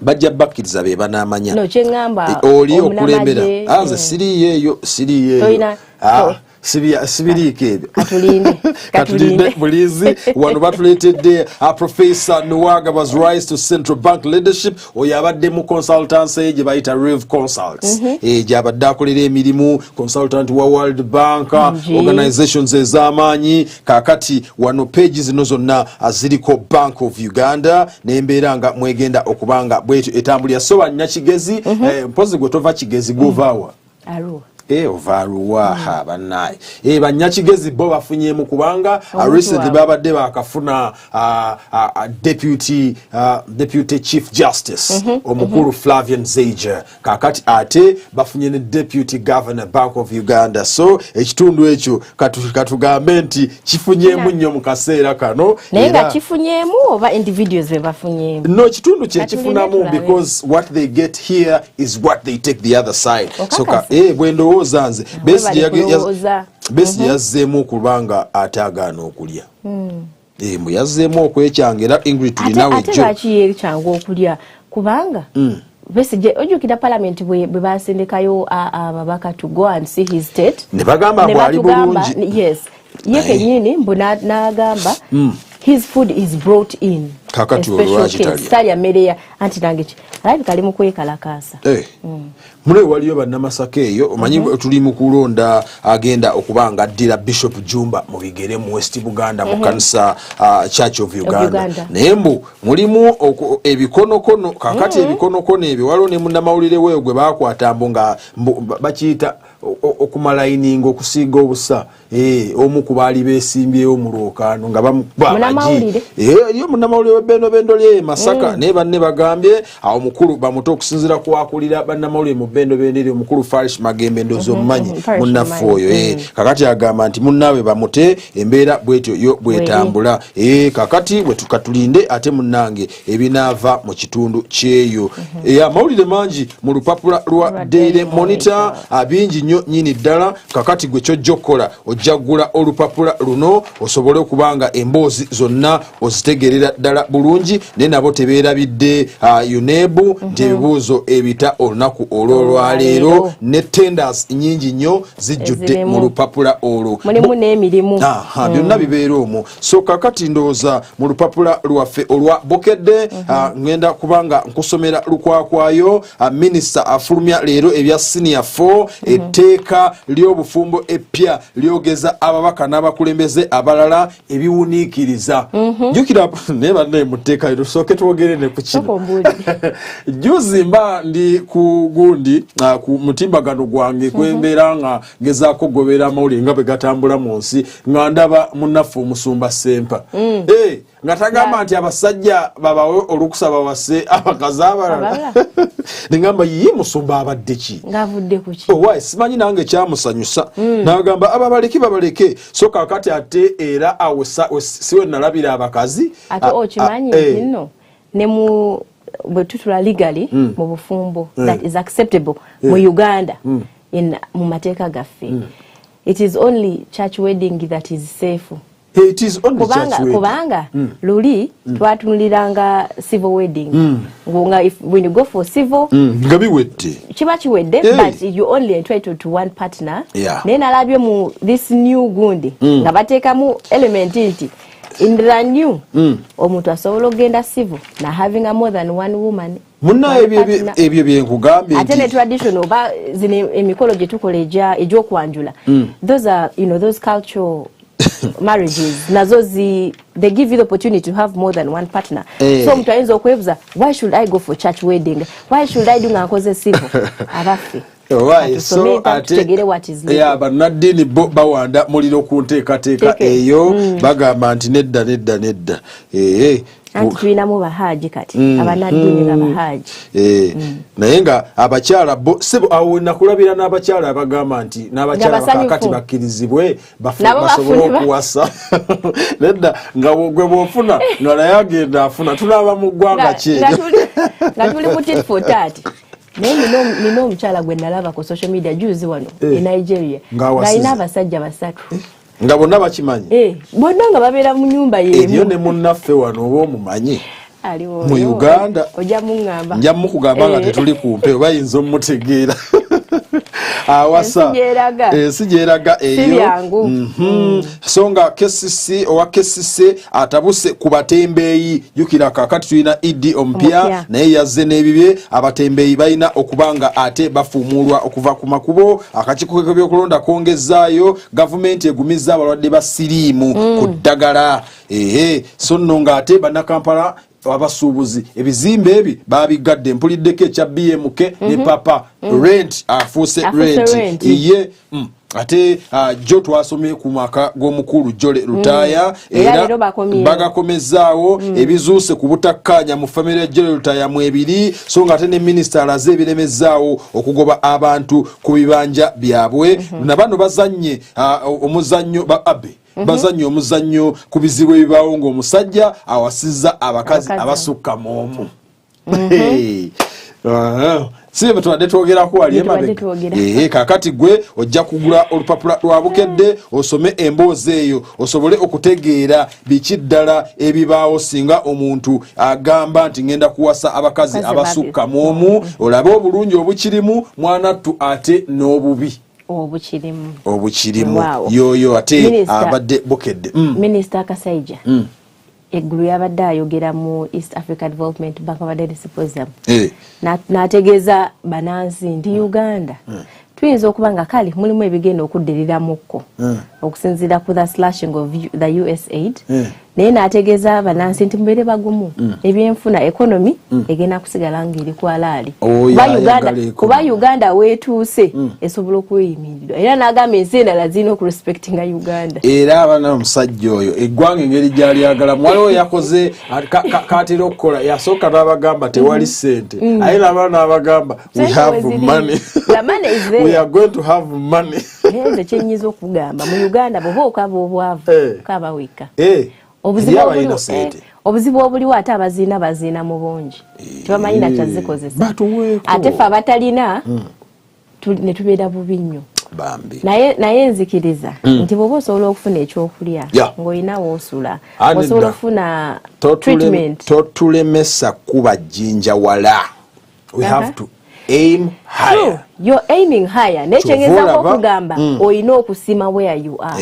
bajja bakkiriza be banaamanya. No kyengamba oli okulembera nze siriyo sibiriiko ebyo katulinde bulizi wano batuleetedde Professor Nuwaga was rise to central bank leadership. Oyo abadde mu consultancy gye bayita Rev Consults gy'abadde akolera emirimu consultant wa World Bank organizations ez'amaanyi. Kakati wano page zino zonna ziriko Bank of Uganda n'embeera nga mwegenda okubanga bwetyo etambulira. So bannakigezi mpozi gwe tova kigezi govaawa ovaruwa banaye bannakigezi bo bafunyemu kubanga recently babadde bakafuna deputy chief justice omukulu Flavian Zager. Kakati ate bafunye ne deputy governor Bank of Uganda. So ekitundu ekyo katugambe nti kifunyemu nnyo mu kaseera kano. Naye nga kifunyemu oba individuals be bafunyemu? No, kitundu kye kifunamu because what they get here is what they take the other side. So bwendo nze Besigye yazzeemu okubanga ate agaana okulya. Mbu yazzeemu okwekyanga Ingrid tulinawe ate lwaki yekyanga okulya kubanga Besigye ojjukira parliament bwe basindikayo ababaka to go and see his state ne bagamba bwali bulungi. Yes, ye kenyini mbu n'agamba his food is brought in. Kakati olwakitali mmere anti nange alabika kali mu kwekalakaasa. Mule waliyo bannamasaka eyo omanyi tuli mu kulonda agenda okubanga addira Bishop Jumba mu bigere mu West Buganda mu kanisa Church of Uganda. Naye mbu mulimu ebikonokono kakati ebikonokono ebyo waliwo ne munnamawulire weyo gwe bakwata mbu nga bakiyita okumalayininga okusiiga obusa omu ku baali beesimbyewo mu lwokaano nga bamugwabaji eriyo munnamawulire w'ebbendobendo lye Masaka naye banne bagambye awo mukulu bamuto okusinziira kwakulira bannamawulire mu bbendobendo eryo omukulu Farish Magembe ndoozi omumanyi munnaffe oyo kakati agamba nti munnaawe bamute embeera bwetyo yo bwetambula kakati bwe tukatulinde ate munnange ebinaava mu kitundu kyeyo amawulire mangi mu lupapula lwa Daily Monitor bingi nnyo nnyini ddala kakati gwe kyojja okukola ojja kugula olupapula luno osobole okubanga emboozi zonna ozitegerera ddala bulungi naye nabo tebeerabidde UNEB nti ebibuuzo ebita olunaku olwolwaleero ne tenders nnyingi nnyo zijjudde mu lupapula olwo mulimu n'emirimu byonna bibeera omwo so kakati ndowooza mu lupapula lwaffe olwa Bukedde ngenda kubanga nkusomera lukwakwayo minisita afulumya leero ebya senior 4 etteeka ly'obufumbo eppya lyogeza ababaka n'abakulembeze abalala ebiwuniikiriza jjukira naye banne mu tteeka lyo tusooke twogere ne ku kino juzi mba ndi ku gundi ku mutimbagano gwange kwembeera nga gezaako gobeera amawulire nga bwe gatambula mu nsi nga ndaba munnaffe omusumba Sempa nga tagamba nti abasajja babawe olukusa bawase abakazi abalala nengamba yiye musumba abadde ki ngavudde ku ki simanyi nange kyamusanyusa nagamba babaleke so kakati ate era awesa siwe nalabira abakazi ate okimanyi nno ne mu bwe tutula legally mu bufumbo that is acceptable mu Uganda mu mateeka gaffe it is only church wedding that is safe. It is only church wedding. Kubanga luli twatunuliranga civil wedding. Ngonga when you go for civil nga biwedde kiba kiwedde but you only entitled to one partner. Then alabye mu this new gundi nga bateekamu element nti in the new omuntu asobola okugenda civil na having a more than one woman. Munna ebyo byenkugambye ate ne traditional ba zine emikolo gye tukola egy'okwanjula those are those cultural marriages nazo they give you the opportunity to have more than one partner. So omuntu ayinza okwebuza why should I go for church wedding, why should I do nga nkoze civil abaffe so ate bannaddiini bo bawanda muliro ku nteekateeka eyo bagamba nti nedda anti tulinamu bahaji kati abannaddiini nga bahaji naye nga abakyala bo sebo awo nakulabira n'abakyala abagamba nti n'abakyala bakakati bakkirizibwe basobole okuwasa nedda nga gwe bwofuna nga naye agenda afuna tulaba mu ggwanga kyeyo nga tuli mu tit for tat. Nino omukyala gwe nalaba ku social media juzi wano e Nigeria ng'alina abasajja basatu nga bonna bakimanyi bonna nga babeera mu nnyumba y'emu eriyo ne munnaffe wano oba omumanyi mu Uganda ojja muŋŋamba nja mukugamba nga tetuli kumpe bayinza omutegeera awasa sigyeraga eyo so nga KCC owa KCC atabuse ku batembeeyi jukira kakati tulina Idi omupya naye yazze n'ebibye abatembeeyi balina okubanga ate bafuumulwa okuva ku makubo akakiiko k'ebyokulonda kongezaayo gavumenti egumiza abalwadde ba siriimu ku ddagala so nno ng'ate bannakampala abasuubuzi ebizimbe ebi babigadde mpuliddeko ekya BMK ne papa rent afuuse rent iye ate jo twasomye ku maka g'omukulu Jole Lutaaya era bagakomezaawo ebizuuse ku butakkaanya mu famire ya Jole Lutaaya mu ebiri so nga ate ne minisita alaze ebiremezaawo okugoba abantu ku bibanja byabwe na bano bazannye omuzannyo ba abe bazannyo omuzannyo ku bizibu ebibaawo ng'omusajja awasizza abakazi abasukka mu omu sibe twadde twogerako wali emabega kakati gwe ojja kugula olupapula lwa Bukedde osome emboozi eyo osobole okutegeera biki ddala ebibaawo singa omuntu agamba nti ngenda kuwasa abakazi abasukka mu omu olabe obulungi obukirimu mwanattu ate n'obubi obukirimu yoyo ate abadde Bukedde Minisita Kasaija eggulu yabadde ayogera mu East Africa Development Bank abadde symposium n'ategeeza banansi nti Uganda tuyinza okuba nga kale mulimu ebigenda okuddirirramukko okusinziira ku the slashing of the US aid naye n'ategeeza abanansi nti mubeere bagumu ebyenfuna economy egenda kusigala ng'eri ku alaali kuba Uganda weetuuse esobola okweyimirirwa era n'agamba ensi endala zirina okurespectinga Uganda era abana omusajja oyo eggwanga engeri gy'alyagala waliwo yakoze katera okukola yasooka n'abagamba tewali ssente aye n'abaana n'abagamba we have money we are going to have money nze kyenyiza okugamba mu Uganda bw'oba okaba obwavu kaba wekka obuzibu obuliwo ate abaziina mu bungi tebamanyi nakyazikozesa ate fe abatalina ne tubeera bubi nnyo naye nzikiriza nti bw'oba osobola okufuna ekyokulya ng'olina woosula osobola okufuna treatment totulemesa kuba jjinja wala we have to aim higher. You're aiming higher. Nechengeza okugamba oyina okusima where you are.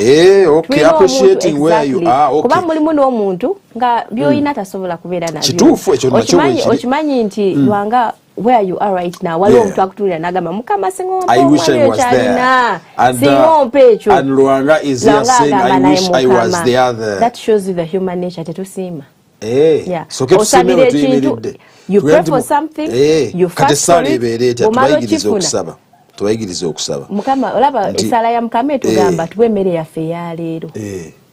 Okay, appreciating where you are. Okay. Kuba mulimu n'omuntu nga byoyina tasobola kubeera nabyo. Kituufu ekyo nakyo okimanyi nti lwanga where you are right now waliwo omuntu akutulira n'agamba mukama singompa I wish I was there. Singompa ekyo. And Luanga is here saying I wish I was there. That shows you the human nature tetusiima. Yeah. So ketusiime tuyimiridde. You pray for something, you fast for it, tubayigiriza okusaba. Mukama olaba esala ya mukama etugamba tuwe emmere yaffe eya leero.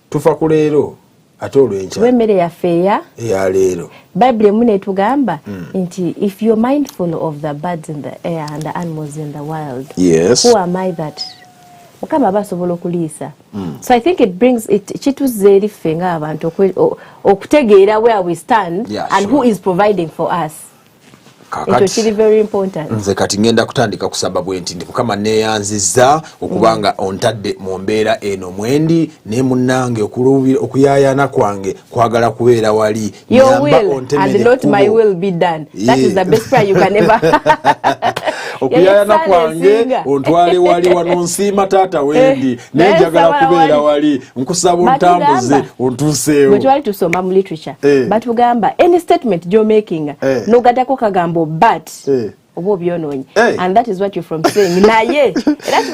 Tufa ku leero ate olw'enkya. Tuwe emmere yaffe eya leero. Bible emu netugamba nti if you're mindful of the birds in the air and the animals in the wild, who am I that mukama basobola okuliisa. So I think it brings it chituze erife nga abantu okutegeera where we stand and who is providing for us. It is very important. Nze kati ngenda kutandika kusaba bwenti ndi mukama neyanziza okubanga ontadde mu mbeera eno mwendi ne munnange okuyayana kwange kwagala kubeera wali your will and not my will be done. That is the best prayer you can ever. Okuyayana kwange ontwale wali wanonsiima taata wendi nenjagala kubeera wali nkusaba ontambuze ontuuseewo. Bwe twali tusoma mu literature batugamba any statement you're making nogatako kagambo but oba obyononye and that is what you're from saying naye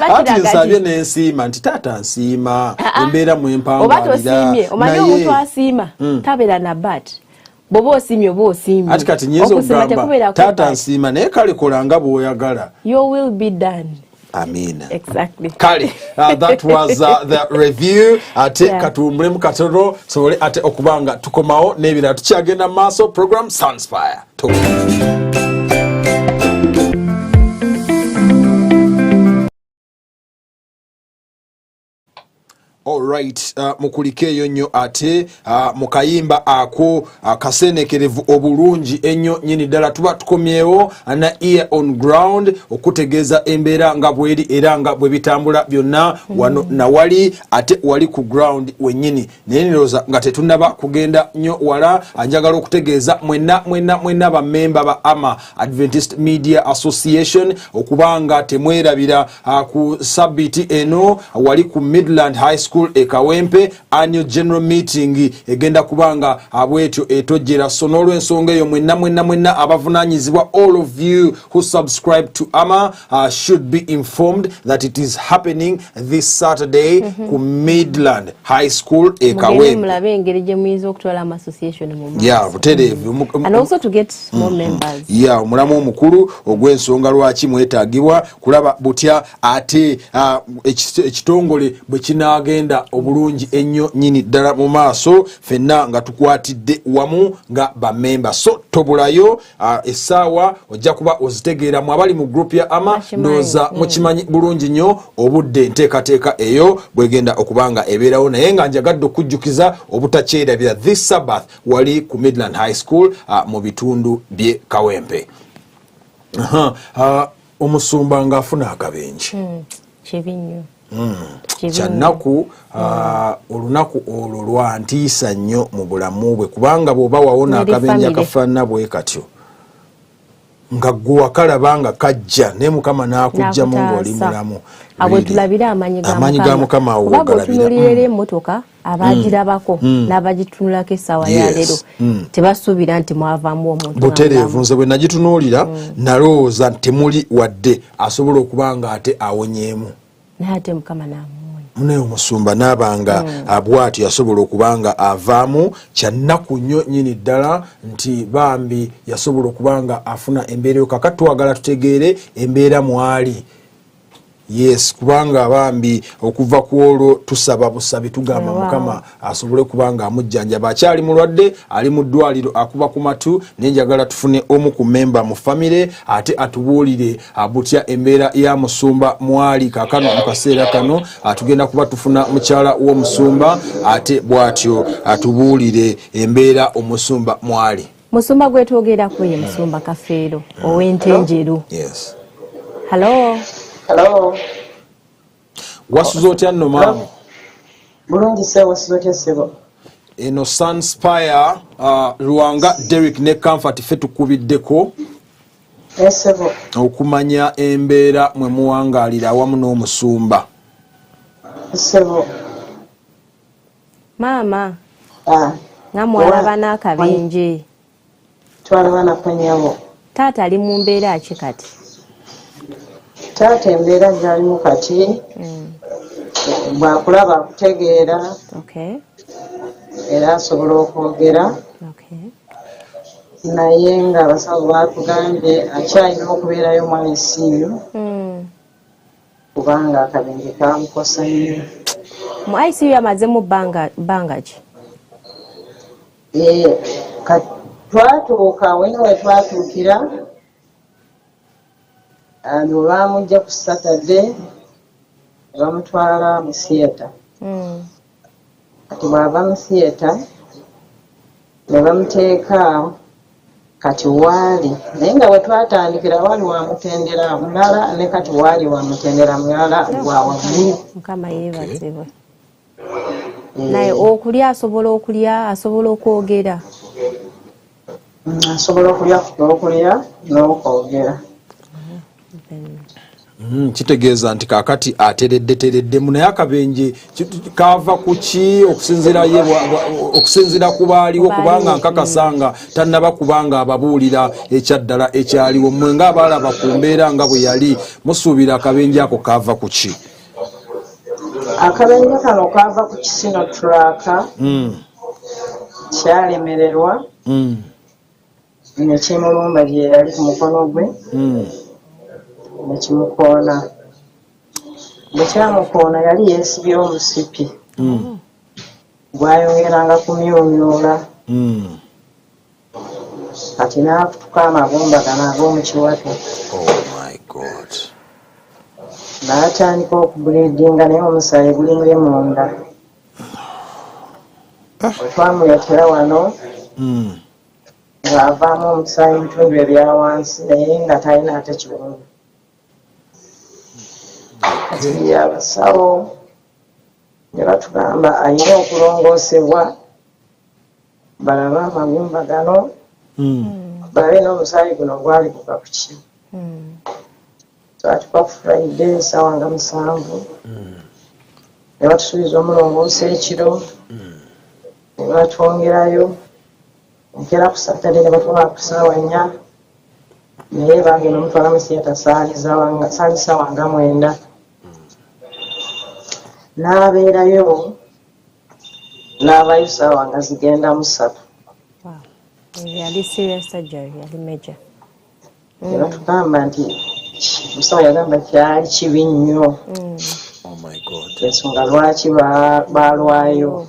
ati nsabye nensiima nti taata nsiima embeera mu empangaalira oba tosiimye omanyi omuntu asiima tabeera na but bobo osimye oba osimye ati kati nyezo ogamba taata nsiima naye kale kolanga bw'oyagala your will be done. Amen. Exactly. Kali, that was the review. Ate katumbule mu katono sobole ate okubanga tukomao n'ebirala tukyagenda maaso program Sunspire. Alright, mukulike yonyo ate mukayimba ako kasenekerevu obulungi enyo nyini dala tuba tukomyewo ana ear on ground okutegeza embeera nga bweri era nga bwe bitambula byonna wano na wali ate wali ku ground wenyini neniroza nga tetunaba kugenda nnyo wala anjagala okutegeeza mwenna ba member ba AMA Adventist Media Association okubanga temwerabira ku sabiti eno wali ku Midland High School ekawempe annual general meeting egenda kubanga abwetyo etojera sonolo ensonga eyo mwenna abavunanyizibwa all of you who subscribe to AMA should be informed that it is happening this Saturday ku Midland High School ekawempe mulabe engeri gye muyiza okutwala AMA association mu butereevu and also to get more members omulamu omukulu ogw'ensonga lwaki mwetaagibwa kulaba butya ate ekitongole bwe kinagenda obulungi ennyo nyini ddala mu maaso fenna nga tukwatidde wamu nga bamemba so tobulayo essaawa ojja kuba ozitegeera mu abali mu group ya AMA ndooza mukimanyi bulungi nnyo obudde nteekateeka eyo bwegenda okubanga ebeerawo naye nga njagadde okujjukiza obutakyerabira this Sabbath wali ku Midland High School mu bitundu by'e Kawempe. Omusumba ng'afuna akabenje kibi nnyo kyannaku olunaku olwo lwantiisa nnyo mu bulamu bwe kubanga bw'oba wawona akabenje akafaanana bwe katyo nga gwe wakalaba nga kajja naye mukama n'akugjamu ng'oli mulamu abo tulabira amaanyi ga mukama awo otunulira emmotoka abagirabako n'abagitunulako essaawa ya leero tebasuubira nti mwavaamu omuntu butereevu nze bwe nagitunuulira nalowooza nti temuli wadde asobola okuba nga ate awonyeemu naye ate mukama n'amuwonya munaye omusumba n'abanga bw'ati yasobola okubanga avaamu kyannaku nnyo nnyini ddala nti bambi yasobola okubanga afuna embeera yo. Kakati twagala tutegeere embeera mwali. Yes, kubanga bambi okuva ku olwo tusaba busabi tugamba Mukama asobole kubanga amujjanjaba. Akyali mulwadde ali mu ddwaliro akuba ku matu, nenjagala tufune omu ku memba mu famire ate atubuulire abutya embeera ya musumba mwali kakano mu kaseera kano. Atugenda kuba tufuna mukyala w'omusumba ate bw'atyo atubuulire embeera omusumba mwali. Musumba gwe twogerako ye musumba Kafeero ow'Entenjeru. Yes. Hello. Hello. Wasuza otya nno maama? Bulungi se wasuza otya sebo? Eno Sunspire Luwanga Derek ne Comfort fe tukubiddeko. Sebo. Okumanya embeera mwe muwangaalira awamu n'omusumba. Sebo. Maama. Nga mwalaba n'akabenje. Twalaba nakanyabo. Taata ali mu mbeera ki kati? Taata embeera gy'alimu kati bwakulaba akutegeera era asobola okwogera naye nga abasawo batugambye akyalina okubeerayo mu ICU kubanga akabenje kamukosa nnyo. Mu ICU yamazemu bbanga ki? Twatuuka wena we twatuukira bamujja ku Saturday bamutwala mu theatre. Kati bw'ava mu theatre ne bamuteeka kati waali naye nga bwe twatandikira waali wamutendera mulala ne kati waali wamutendera mulala gwa waggulu. Mukama yeebazibwe. Naye okulya asobola okulya, asobola okwogera? Asobola okulya n'okwogera. Kitegeeza nti kakati atereddetereddemu naye akabenje kava ku ki okusinziira ku baaliwo kubanga nkakasanga tannaba kubanga ababuulira ekyaddala ekyaliwo. Mmwe ng'abaalaba ku mbeera nga bwe yali musuubira akabenje ako kava ku ki? Akabenje kano kava ku kisino turaka kyalemererwa nekimulumba gye yali ku mukono gwe nekimukoona. Bwe kyamukoona yali yeesibye omusipi gwayongeranga kumyumyula kati n'akutuka amagumba gano ag'omukiwato n'atandika okubuleedinga naye omusaayi gulimule munda. Bwe twamuleetera wano ng'avaamu omusaayi mu bitundu ebya wansi naye nga talina ate kiwundu. Kati abasawo ne batugamba alina okulongoosebwa balabe amagumba gano balabe n'omusaayi guno gwali guva ku ki. Twatuka ku Friday ssaawa nga 7 ne batusuubiza omulongoosa ekiro ne batwongerayo enkeera ku Saturday ne batwala ku ssaawa 4 naye bagenda omutwala mu theatre saali ssaawa nga 9 n'abeerayo n'abayo ssaawa nga zigenda 3. Yali serious surgery, yali major. Ne batugamba nti musawo yagamba kyali kibi nnyo ensonga lwaki baalwayo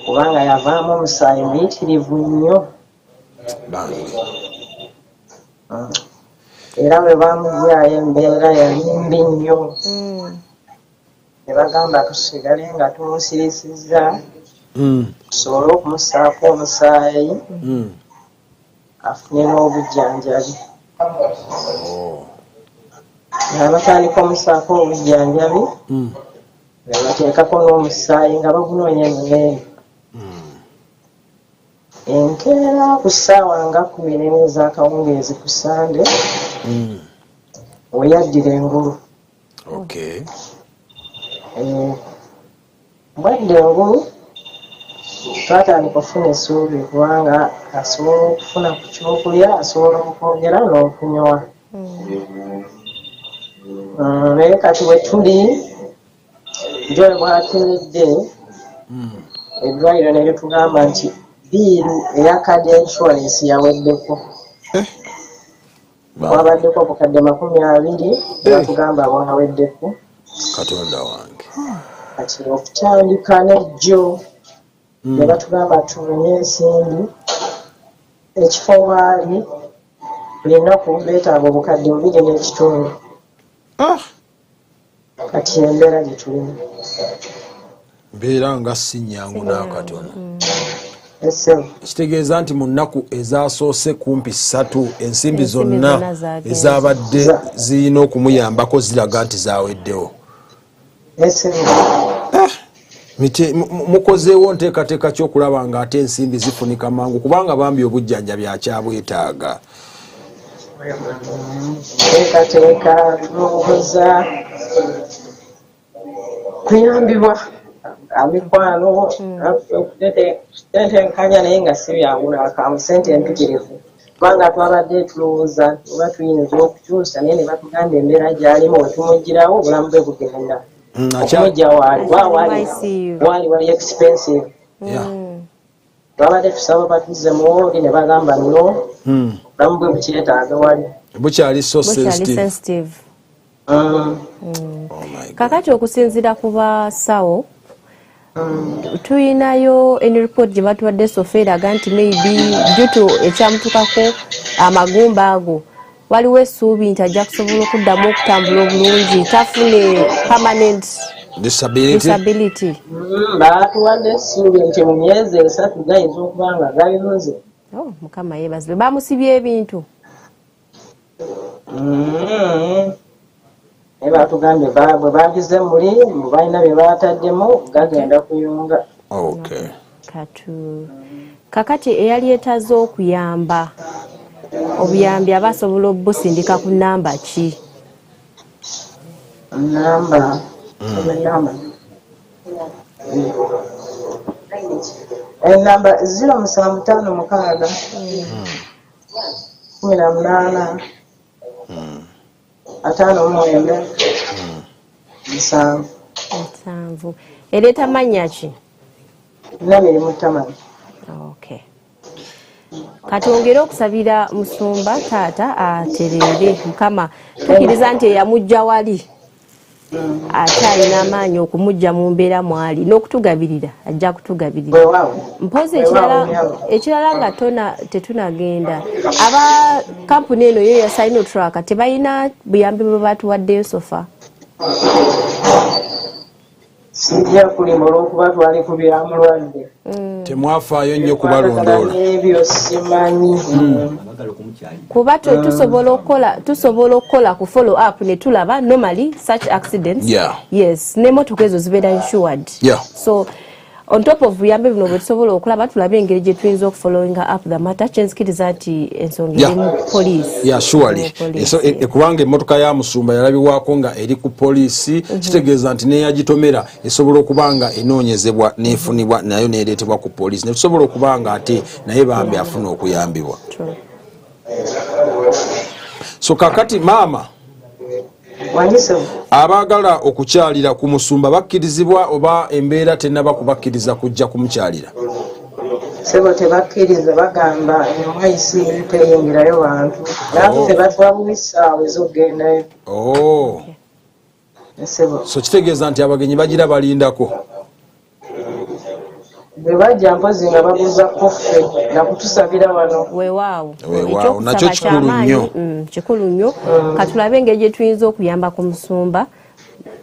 kubanga yavaamu omusaayi muyitirivu nnyo era bwe bamugyayo embeera yali mbi nnyo. Ne bagamba tusigale nga tumusirisiza tusobole okumusaako omusaayi afune n'obujjanjabi. N'abatandika omusaako obujjanjabi ne bateekako n'omusaayi nga bagunoonya emmere. Enkeera ku ssaawa nga 11 ez'akawungeezi ku Sande we yaddira engulu. Bwadde engulu twatandika okufuna essuubi kubanga asobola okufuna ku kyokulya, asobola okwogera n'okunywa. Naye kati we tuli njoye bwateredde eddwaliro ne litugamba nti biiru eya kaadi ya insurance yaweddeko wabaddeko obukadde 20 batugamba bwaweddeko Katonda wange kati okutandika nejjo ne batugamba tumenye ensimbi ekifo waali buli nnaku beetaaga obukadde 2.5 kati embeera gye tulimu mbeera nga si nnyangu n'akatono ese kitegeeza nti mu nnaku ezasoose kumpi 3 ensimbi zonna ezabadde zirina okumuyambako ziraga nti zaweddewo ese mukozeewo nteekateeka ky'okulaba nga ate ensimbi zifunika mangu kubanga bambi obujjanjabi akyabwetaaga teekateeka tulowooza kuyambibwa mikwano tetenkanya naye nga si byabulakamu sente empitirivu kubanga twabadde tulowooza oba tuyinza okukyusa naye ne batugamba embeera gyalimu wetumugirawo obulamu bwe bugenda okumujja waali wali expensive twabadde tusaba batuze mu woodi ne bagamba no obulamu bwe bukyetaaga wali bukyali so sensitive. Kakati okusinziira ku basawo tuyinayo any report gye batuwadde sofa eraga nti maybe due to ekyamutukako amagumba ago waliwo essuubi nti ajja kusobola okuddamu okutambula obulungi tafune permanent disability. Baatuwadde essuubi nti mu myezi 3 gayinza okuba nga gabibuze. Mukama yeebazibwe bamusibye ebintu. Ne batugambye bwe bagize muli mu balina bye baataddemu gagenda kuyunga. Kakati eyali etaze okuyamba obuyambi abasobola obusindika ku namba ki? Namba enamba 075 18 5 ereeta mannya ki? Nabiri Mutamani. Okay. Kati ongera okusabira musumba taata aterere mukama tukiriza nti yamujja wali ate alina amaanyi okumujja mu mbeera mwali n'okutugabirira ajja kutugabirira mpozi ekirala nga tetunagenda aba kampuni eno yo ya Sinotrack tebalina buyambi bwe batuwaddeyo sofa sijja kulimba olw'okuba twali kubira mulwadde temwafaayo nnyo kubalondoola ebyo simanyi kuba tusobola okukola ku follow up ne tulaba normally such accidents yes n'emmotoka ezo zibeera insured so on top of buyambi bino bwe tusobola okulaba tulaba engeri gye tuyinza okufollowing up the matter kyenzikiriza nti ensonga eri mu police surely kubanga emmotoka ya musumba yalabibwako nga eri ku poliisi kitegeeza nti neyagitomera esobola okubanga enoonyezebwa nefunibwa nayo neereetebwa ku poliisi netusobola okubanga ate naye bambi afuna okuyambibwa so kakati maama abaagala okukyalira ku musumba bakkirizibwa oba embeera tennaba kubakkiriza kujja kumukyalira? Sebo tebakkiriza bagamba emwaisi teyingirayo bantu naffe batwabuyisaawe ez'okugendayo. So kitegeeza nti abagenyi bagira balindako bwe bajja mpozi nga babuuzako ffe nakutusabira wano weewaawo nakyo kikulu nnyo katulabe engeri gye tuyinza okuyamba ku musumba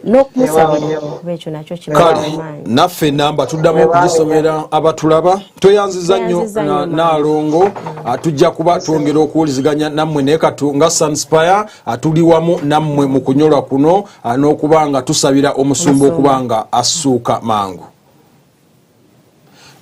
n'okumusabira kuba ekyo nakyo kale naffe enamba tuddamu okugisomera abatulaba tweyanziza nnyo Naalongo tujja kuba twongera okuwuliziganya nammwe naye katu nga Sunspire tuli wamu nammwe mu kunyolwa kuno n'okuba nga tusabira omusumba okuba nga assuuka mangu.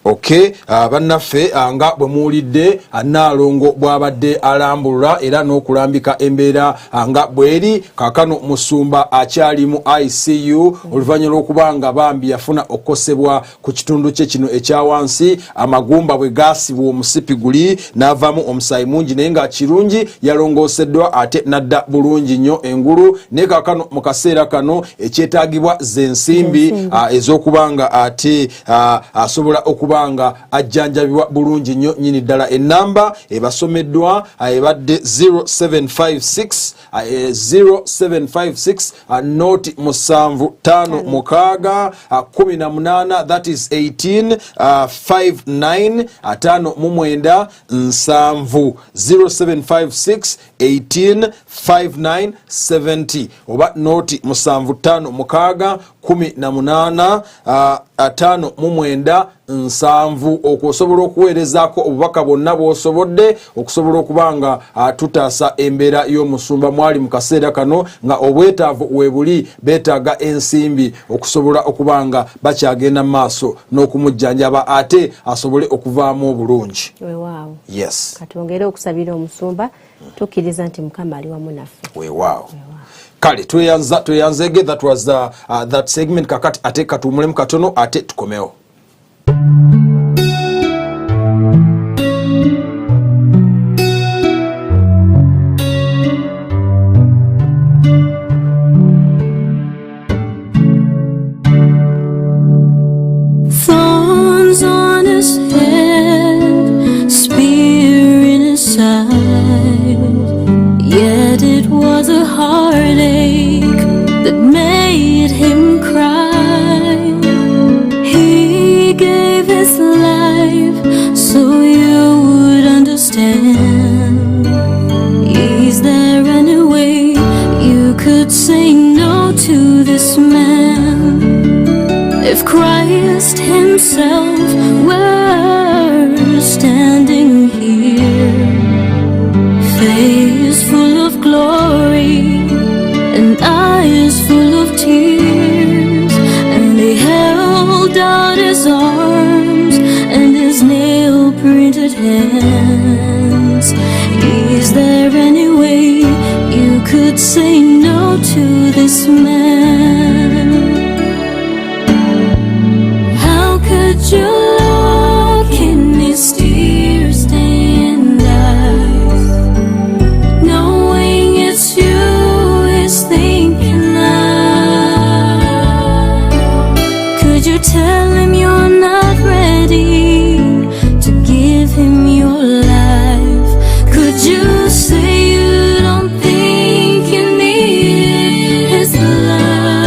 Okay, bannaffe nga bwe muwulidde Nalongo bw'abadde alambulula era n'okulambika embeera nga bweri kaakano Musumba akyali mu ICU oluvannyuma lw'okuba nga bambi yafuna okukosebwa ku kitundu kye kino ekya wansi, amagumba bwe gaasibwa omusipi guli n'avaamu omusaayi mungi naye nga kirungi yalongooseddwa ate nadda bulungi nnyo engulu. Naye kaakano mu kaseera kano ekyetaagibwa z'ensimbi ez'okuba nga ate asobola okuba nga ajjanjabibwa bulungi nnyo nyini ddala. Ennamba ebasomeddwa ebadde 0756 noti 7556 18, that is 18 59 59 0756 18 59 70 oba noti 7556 18 59 70 okusobola okuweerezaako obubaka bwonna bw'osobodde okusobola okuba nga tutaasa embeera y'omusumba mwali mu kaseera kano nga obwetaavu weebuli beetaaga ensimbi okusobola okuba nga bakyagenda mu maaso n'okumujjanjaba ate asobole okuvaamu obulungi. Weewaawo. Yes. Katwongere okusabira omusumba tukkiriza nti Mukama ali wamu naffe. Weewaawo. Kale tweyanzege, that was that segment. Kakati ate katuumulemu katono ate tukomewo. Thorns on his head, spear in his side, yet it was a heartache that made him cry. He gave his life so you would understand. Is there any way you could say no to this man? If Christ himself were standing here, face full of glory and eyes full of tears, and he held out his arms and his nail-printed hands, is there any way you could say no to this man? Could you look in his tear-stained eyes, knowing it's you he's thinking of? Could you tell him you're not ready to give him your life? Could you say you don't think you need his love?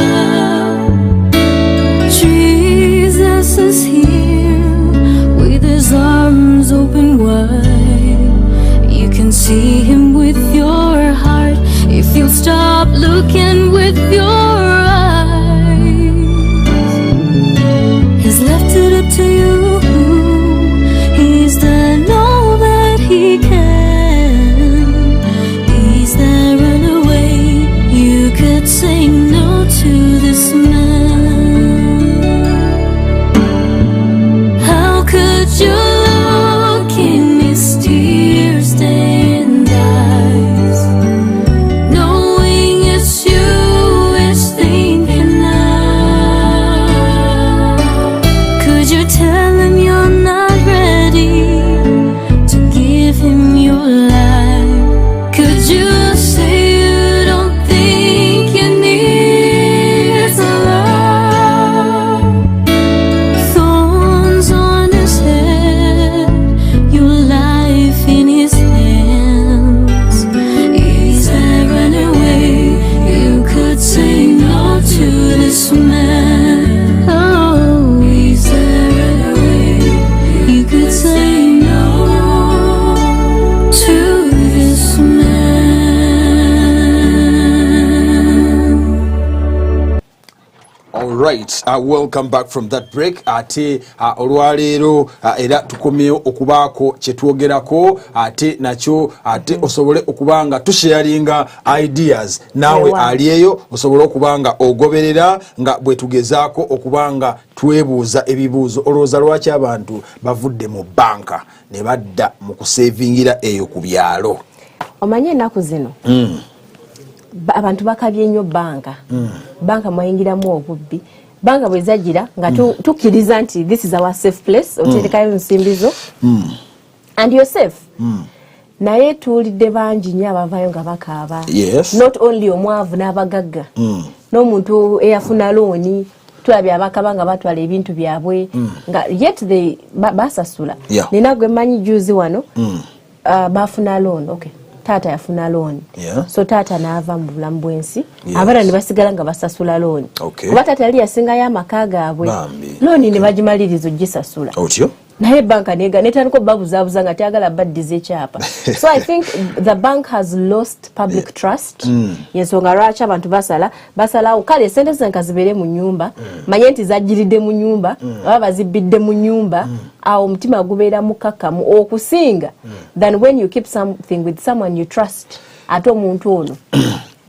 Right, welcome back from that break. Ate olwaleero era tukomyeyo okubaako kyetwogerako ate nakyo ate osobole okubanga tusharinga ideas nawe aliyeyo osobole okubanga ogoberera nga bwetugezaako okubanga twebuuza ebibuuzo olowooza lwaki abantu bavudde mu banka ne badda mu kusevingira eyo ku byalo. Omanye ennaku zino abantu bakabye nnyo banka banka mwayingiramu obubbi banka bwezagira nga tukkiriza nti this is our safe place oterekayo nsimbizo and you're safe naye tuwulidde bangi nnyo abavayo nga bakaaba not only omwavu n'abagagga n'omuntu eyafuna looni tulabye abakaba nga batwala ebintu byabwe nga yet they basasula nina gwe mmanyi juzi wano bafuna loon okay tata yafuna loan so tata naava mu bulamu bwensi abana ne basigala nga basasula loan kuba tata yali yasinga y'amaka gaabwe loan ne bagimaliriza ogisasula naye banka netandika babuzaabuza nga tyagala baddiza ekyapa so I think the bank has lost public trust yensonga lwaki abantu basalawo kale sente zanka zibeere mu nyumba manye nti zajjiridde mu nyumba aba bazibbidde mu nyumba awo omutima gubeera mukakamu okusinga than when you keep something with someone you trust ate omuntu ono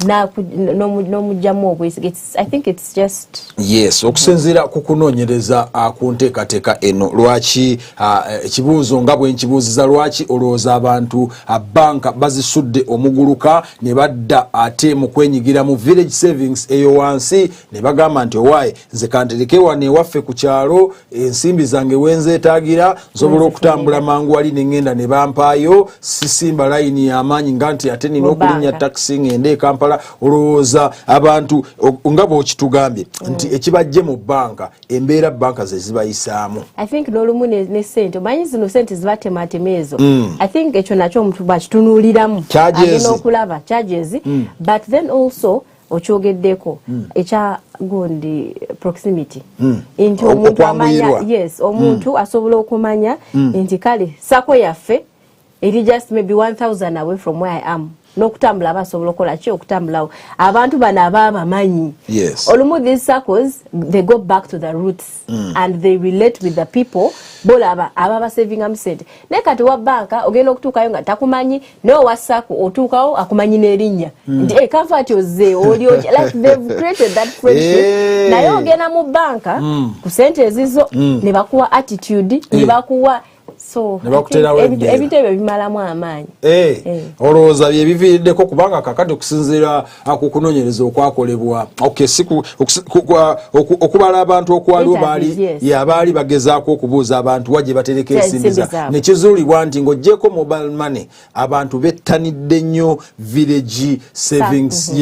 n'omujjamu obwesige. I think it's just yes okusinziira ku kunoonyereza ku nteekateeka eno lwaki ekibuuzo nga bwe nkibuuziza lwaki olowooza abantu banka bazisudde omuguluka ne badda ate mu kwenyigira mu village savings eyo wansi ne bagamba nti owaaye nze kantereke wano ewaffe ku kyalo ensimbi zange wenzeetaagira nsobola okutambula mangu wali ne ngenda ne bampaayo sisimba layini y'amaanyi nga nti ate nina okulinnya takisi ngende e Kampala. Olowooza abantu nga bw'okitugambye nti ekibajje mu banka embeera banka ze zibayisaamu. I think n'olumu ne sente omanyi zino sente zibatematema ezo I think ekyo nakyo omuntu bakitunuuliramu alina okulaba charges but then also okyogeddeko ekya gundi proximity nti omuntu amanya omuntu asobola okumanya nti kale sako yaffe eri just maybe 1000 away from where I am n'okutambula abasobola okola ki okutambulawo abantu bano ababamanyi olumu these circles they go back to the roots and they relate with the people bolaba ababa saving sente naye kati wa banka ogenda okutuukayo nga takumanyi naye wa sako otuukawo akumanyi n'erinnya nti comfort ozze oli like they've created that friendship naye ogenda mu banka ku sente ezizo ne bakuwa attitude ne bakuwa so ebintu ebyo bimalamu amaanyi olowooza bye biviiriddeko kubanga kakati okusinziira ku kunoonyereza okwakolebwa okubala abantu okwaliwo baali bagezaako okubuuza abantu wa gye batereka ensimbi zaabwe ne kizuulibwa nti ng'oggyeko mobile money abantu bettanidde nnyo village savings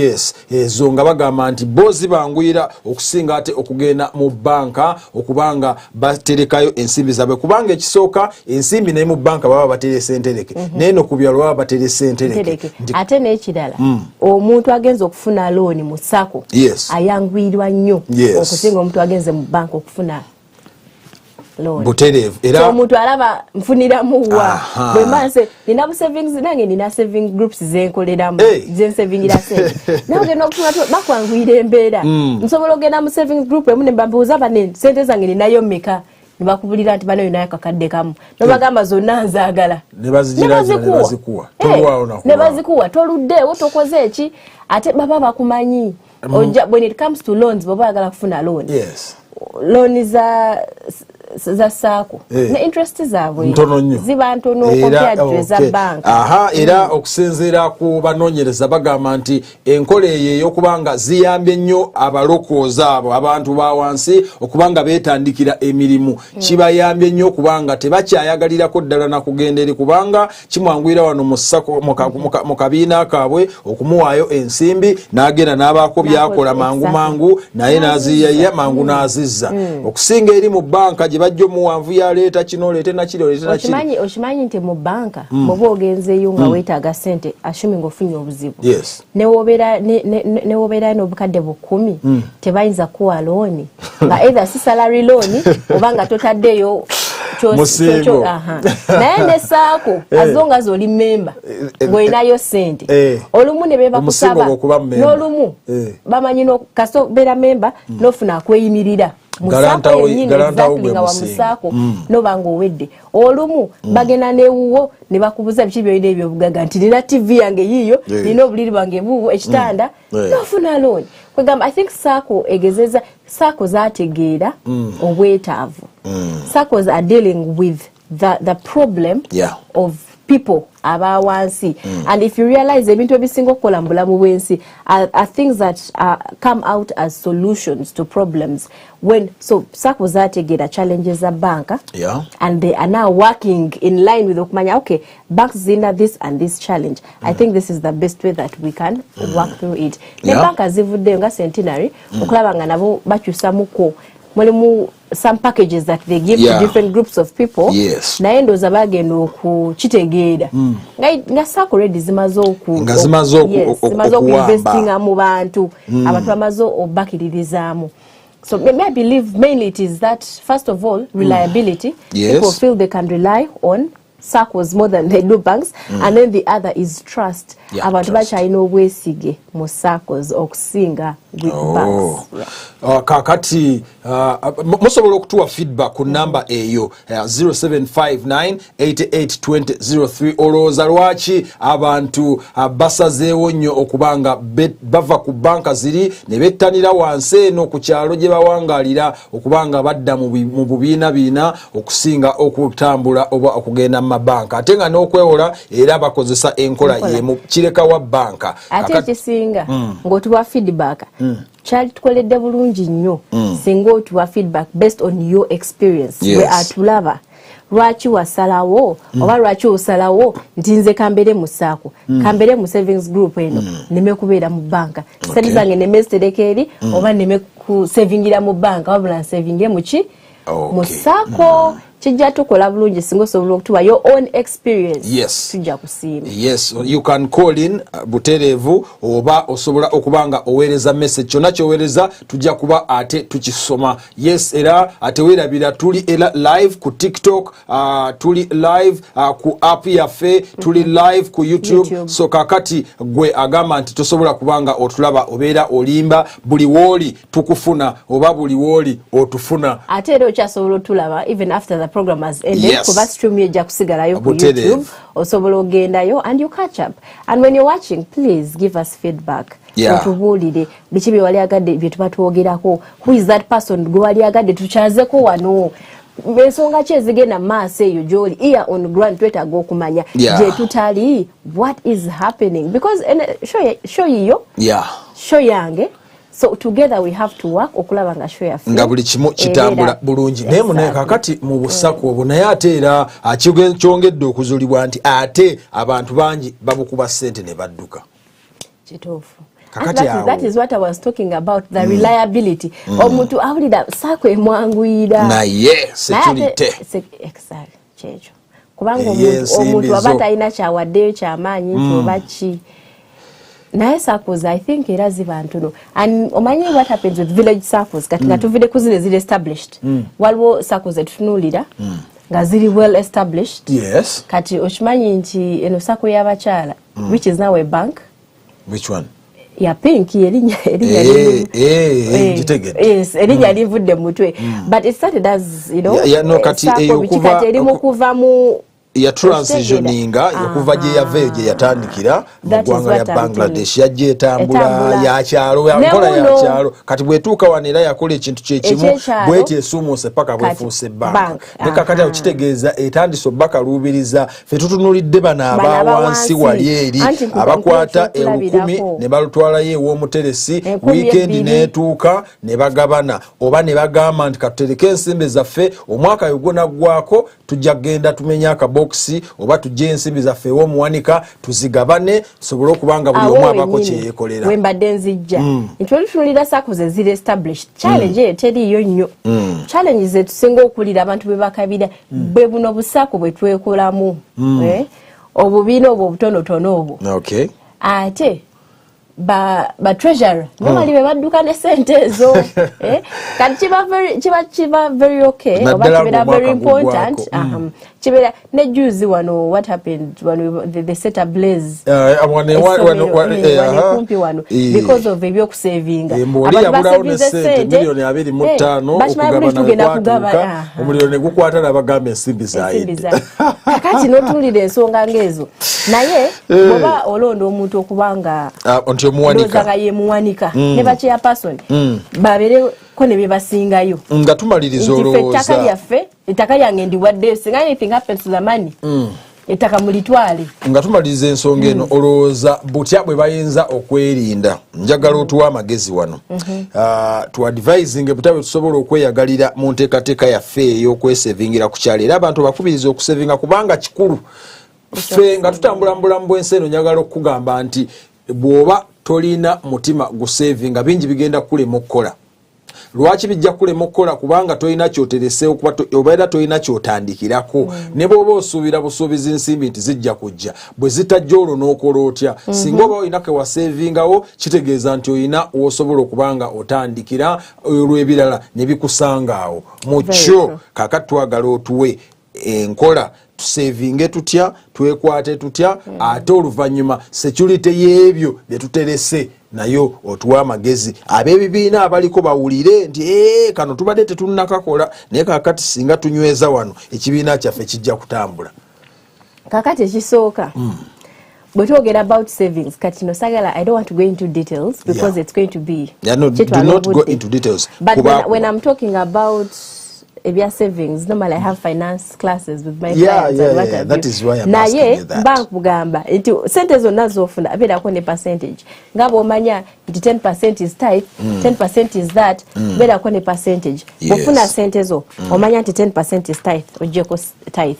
ezo nga bagamba nti bo zibanguyira okusinga ate okugenda mu banka okubanga baterekayo ensimbi zaabwe kubanga ekisooka ensimbi naye mu banka baba baterese entereke naye no ku byalo baba baterese entereke ate n'ekirala omuntu agenze okufuna looni mu sako ayangwirwa nnyo okusinga omuntu agenze mu banka okufuna butereevu era omuntu alaba nfuniramu wa bwe manse nina bu savings nange nina saving groups zenkoleramu zensavingira sente nawe ogenda okufuna bakwangwira embeera nsobola ogenda mu saving group emu ne bambuuza bane sente zange ninayo mmeka ne bakubulira nti bano yunayo kakadde kamu ne bagamba zonna nzaagala ne bazikuwa ne bazikuwa toluddeewo tokoze eki ate baba bakumanyi when it comes to loans baba bagala kufuna loan loan za saako ne interest zaabwe ziba ntono compared za bank era okusinziira ku banoonyereza bagamba nti enkola eyo ey'okubanga ziyambye nnyo abalokooza abo abantu ba wansi okubanga beetandikira emirimu kibayambye nnyo kubanga tebakyayagalirako ddala na kugenda eri kubanga kimwangwira wano mu kabiina kaabwe okumuwaayo ensimbi n'agenda n'abaako byakola mangu naye n'aziyaya mangu n'azizza okusinga eri mu banka gye bajja omuwanvu yaleeta kino leete nakiri okimanyi nti mu banka bw'oba ogenzeeyo nga weetaaga sente assuming ofunye obuzibu ne wobeerayo n'obukadde 10 tebayinza kuwa looni nga either si salary looni oba nga totaddeyo Musingo. Naye ne saako azonga zoli member ng'olinayo ssente olumu ne beba kusaba n'olumu bamanyi no kaso bera member n'ofuna akweyimirira musaako yennyini exactly nga wa musaako n'obanga owedde olumu bagenda n'ewuwo ne bakubuza biki byolina ebyobugaga nti nina TV yange yiiyo nina obuliri bwange buuwo ekitanda n'ofuna looni kwegamba I think saako egezeza saako zaategeera obwetaavu saakos are dealing with the problem of people abawansi and if you realize ebintu ebisinga okukola mu bulamu bw'ensi are things that come out as solutions to problems when so saako zaategeera challenges za banka and they are now working in line with okumanya okay banks zina this and this challenge I think this is the best way that we can work through it ne banka zivuddeyo nga Centenary okulaba nga nabo bakyusamuko mulimu some packages that they give to different groups of people naye ndooza bagenda okukitegeera nga saako already zimaze okuinvestinga mu bantu abantu bamaze obakiririzaamu so I believe mainly it is that first of all reliability people feel they can rely on saakos more than they do banks and then the other is trust abantu bakyalina obwesige mu saakos okusinga with banks kakati musobola okutuwa feedback ku namba eyo 0759882003 olowooza lwaki abantu basazeewo nnyo okubanga bava ku banka ziri ne bettanira wansi eno ku kyalo gye bawangaalira okubanga badda mu bubiina okusinga okutambula oba okugenda mu mabanka ate nga n'okwewola era bakozesa enkola yemu kireka wa banka ate ekisinga ng'otuwa feedback kyali tukoledde bulungi nnyo singa otuwa feedback based on your experience we atulaba lwaki wasalawo oba lwaki osalawo nti nze kambere mu saako kambere mu savings group eno neme kubeera mu banka sente zange neme zitereka eri oba neme kusavingira mu banka wabula nsavingire muki mu saako kijja tukola bulungi singa osobola okutuwa your own experience tujja kusiima you can call in butereevu oba osobola okubanga oweereza message kyonna kyoweereza tujja kuba ate tukisoma era ate weerabira tuli era live ku TikTok tuli live ku app yaffe tuli live ku YouTube so kakati gwe agamba nti tosobola kubanga otulaba obeera olimba buli wooli tukufuna oba buli wooli otufuna ate era okyasobola otulaba even after the program has ended kuba stream ejja kusigalayo ku YouTube osobola ogendayo and you catch up and when you're watching please give us feedback otubuulire biki bye wali agadde bye tuba twogerako who is that person gwe wali agadde tukyazeko wano ensonga ki ezigenda maaso eyo gyoli ear on ground twetaaga okumanya gye tutali what is happening because show yiyo show yange so together we have to work okulaba nga show yaffe nga buli kimu kitambula bulungi naye munaye kakati mu busaku obwo naye ate era kyongedde okuzulibwa nti ate abantu bangi babukuba ssente ne badduka kituufu that is what I was talking about the reliability omuntu awulira saako emwanguyira naye security kyekyo kubanga omuntu aba talina kyawaddeyo kyamaanyi nti oba ki naye saakos I think era ziba ntono and omanyi what happens with village saakos kati nga tuvide kuzine ziri established waliwo saakos etutunuulira nga ziri well established kati okimanyi nti eno saako y'abakyala which is now a bank which one ya pink erinya livudde mutwe but it started as you know kati erimu kuva mu ya transitioninga okuva gye yaveeyo gye yatandikira mu ggwanga lya Bangladesh yajja etambula yakyalo yankola yakyalo kati bwetuuka wano era yakola ekintu kyekimu bwetyo esuumuuse paka bwefuuse bank eka kati awo kitegeeza etandise obbakaluubiriza ffe tutunulidde bano abawansi wali eri abakwata 10,000 ne balutwalayo ew'omuteresi wiikendi n'etuuka ne bagabana oba ne bagamba nti katutereke ensimbi zaffe omwaka yogwo naggwako tujja kgenda tumenya akaboksi oba tujje ensimbi zaffe ew'omuwanika tuzigabane tusobole okubanga buli omu abako kyeyekolera wembadde nzijja nti olutunulira saako ze ziri established challenge eyo teriiyo nnyo challenge ze tusinga okulira abantu bwe bakabira bwe buno busaako bwe twekolamu obubiina obwo obutonotono obwo ate ba treasurer normally be badduka ne sente ezo kati chiba very okay oba chiba very important chiba ne juzi wano what happened when they set a blaze because of ebyo kusavinga abali abulawo sente milioni 25 okugabana kugaba omuliro ne gukwata nabagambe ensimbi zaidi kati notulira ensonga ngezo naye boba olondo omuntu okubanga onti omuwanika ye muwanika ne bache ya person babere ko ne bebasingayo nga tumaliriza olowooza ettaka lyange ndi wadde singa anything happens to the money ettaka mulitwale nga tumaliriza ensonga eno olowooza butya bwe bayinza okwerinda njagala otuwa amagezi wano tu advising butya bwe tusobola okweyagalira mu nteekateeka yaffe ey'okwesevingira ku kyalo era abantu bakubiriza okusevinga kubanga kikulu ffe nga tutambula mu bulamu bw'ensi eno njagala okugamba nti bw'oba tolina mutima gusevinga bingi bigenda kulema okukola lwaki bijja kulema okukola kubanga tolina kyotereseewo obaera tolina kyotandikirako ne bw'oba osuubira busuubizi nsimbi nti zijja kujja bwe zitajja olwo n'okola otya singa oba olina kewasevingawo kitegeeza nti olina w'osobola okubanga otandikira olw'ebirala ne bikusanga awo mu kyo kaakati twagala otuwe enkola tusevinge tutya twekwate tutya ate oluvannyuma security y'ebyo bye tuterese nayo otuwa amagezi ab'ebibiina abaliko bawulire nti kano tubadde tetunnakakola naye kaakati singa tunyweza wano ekibiina kyaffe kijja kutambula kaakati ekisooka bwe twogera about savings kati no sagala I don't want to go into details because it's going to be do not go into details but when I'm talking about ebya savings normally I have finance classes with my clients and what have that is why I'm asking you that bank bugamba nti sente zonna zofuna abeerako ne percentage ngabo omanya nti 10% is tithe 10% is that beerako ne percentage ofuna sente zo omanya nti 10% is tithe ojjeko tithe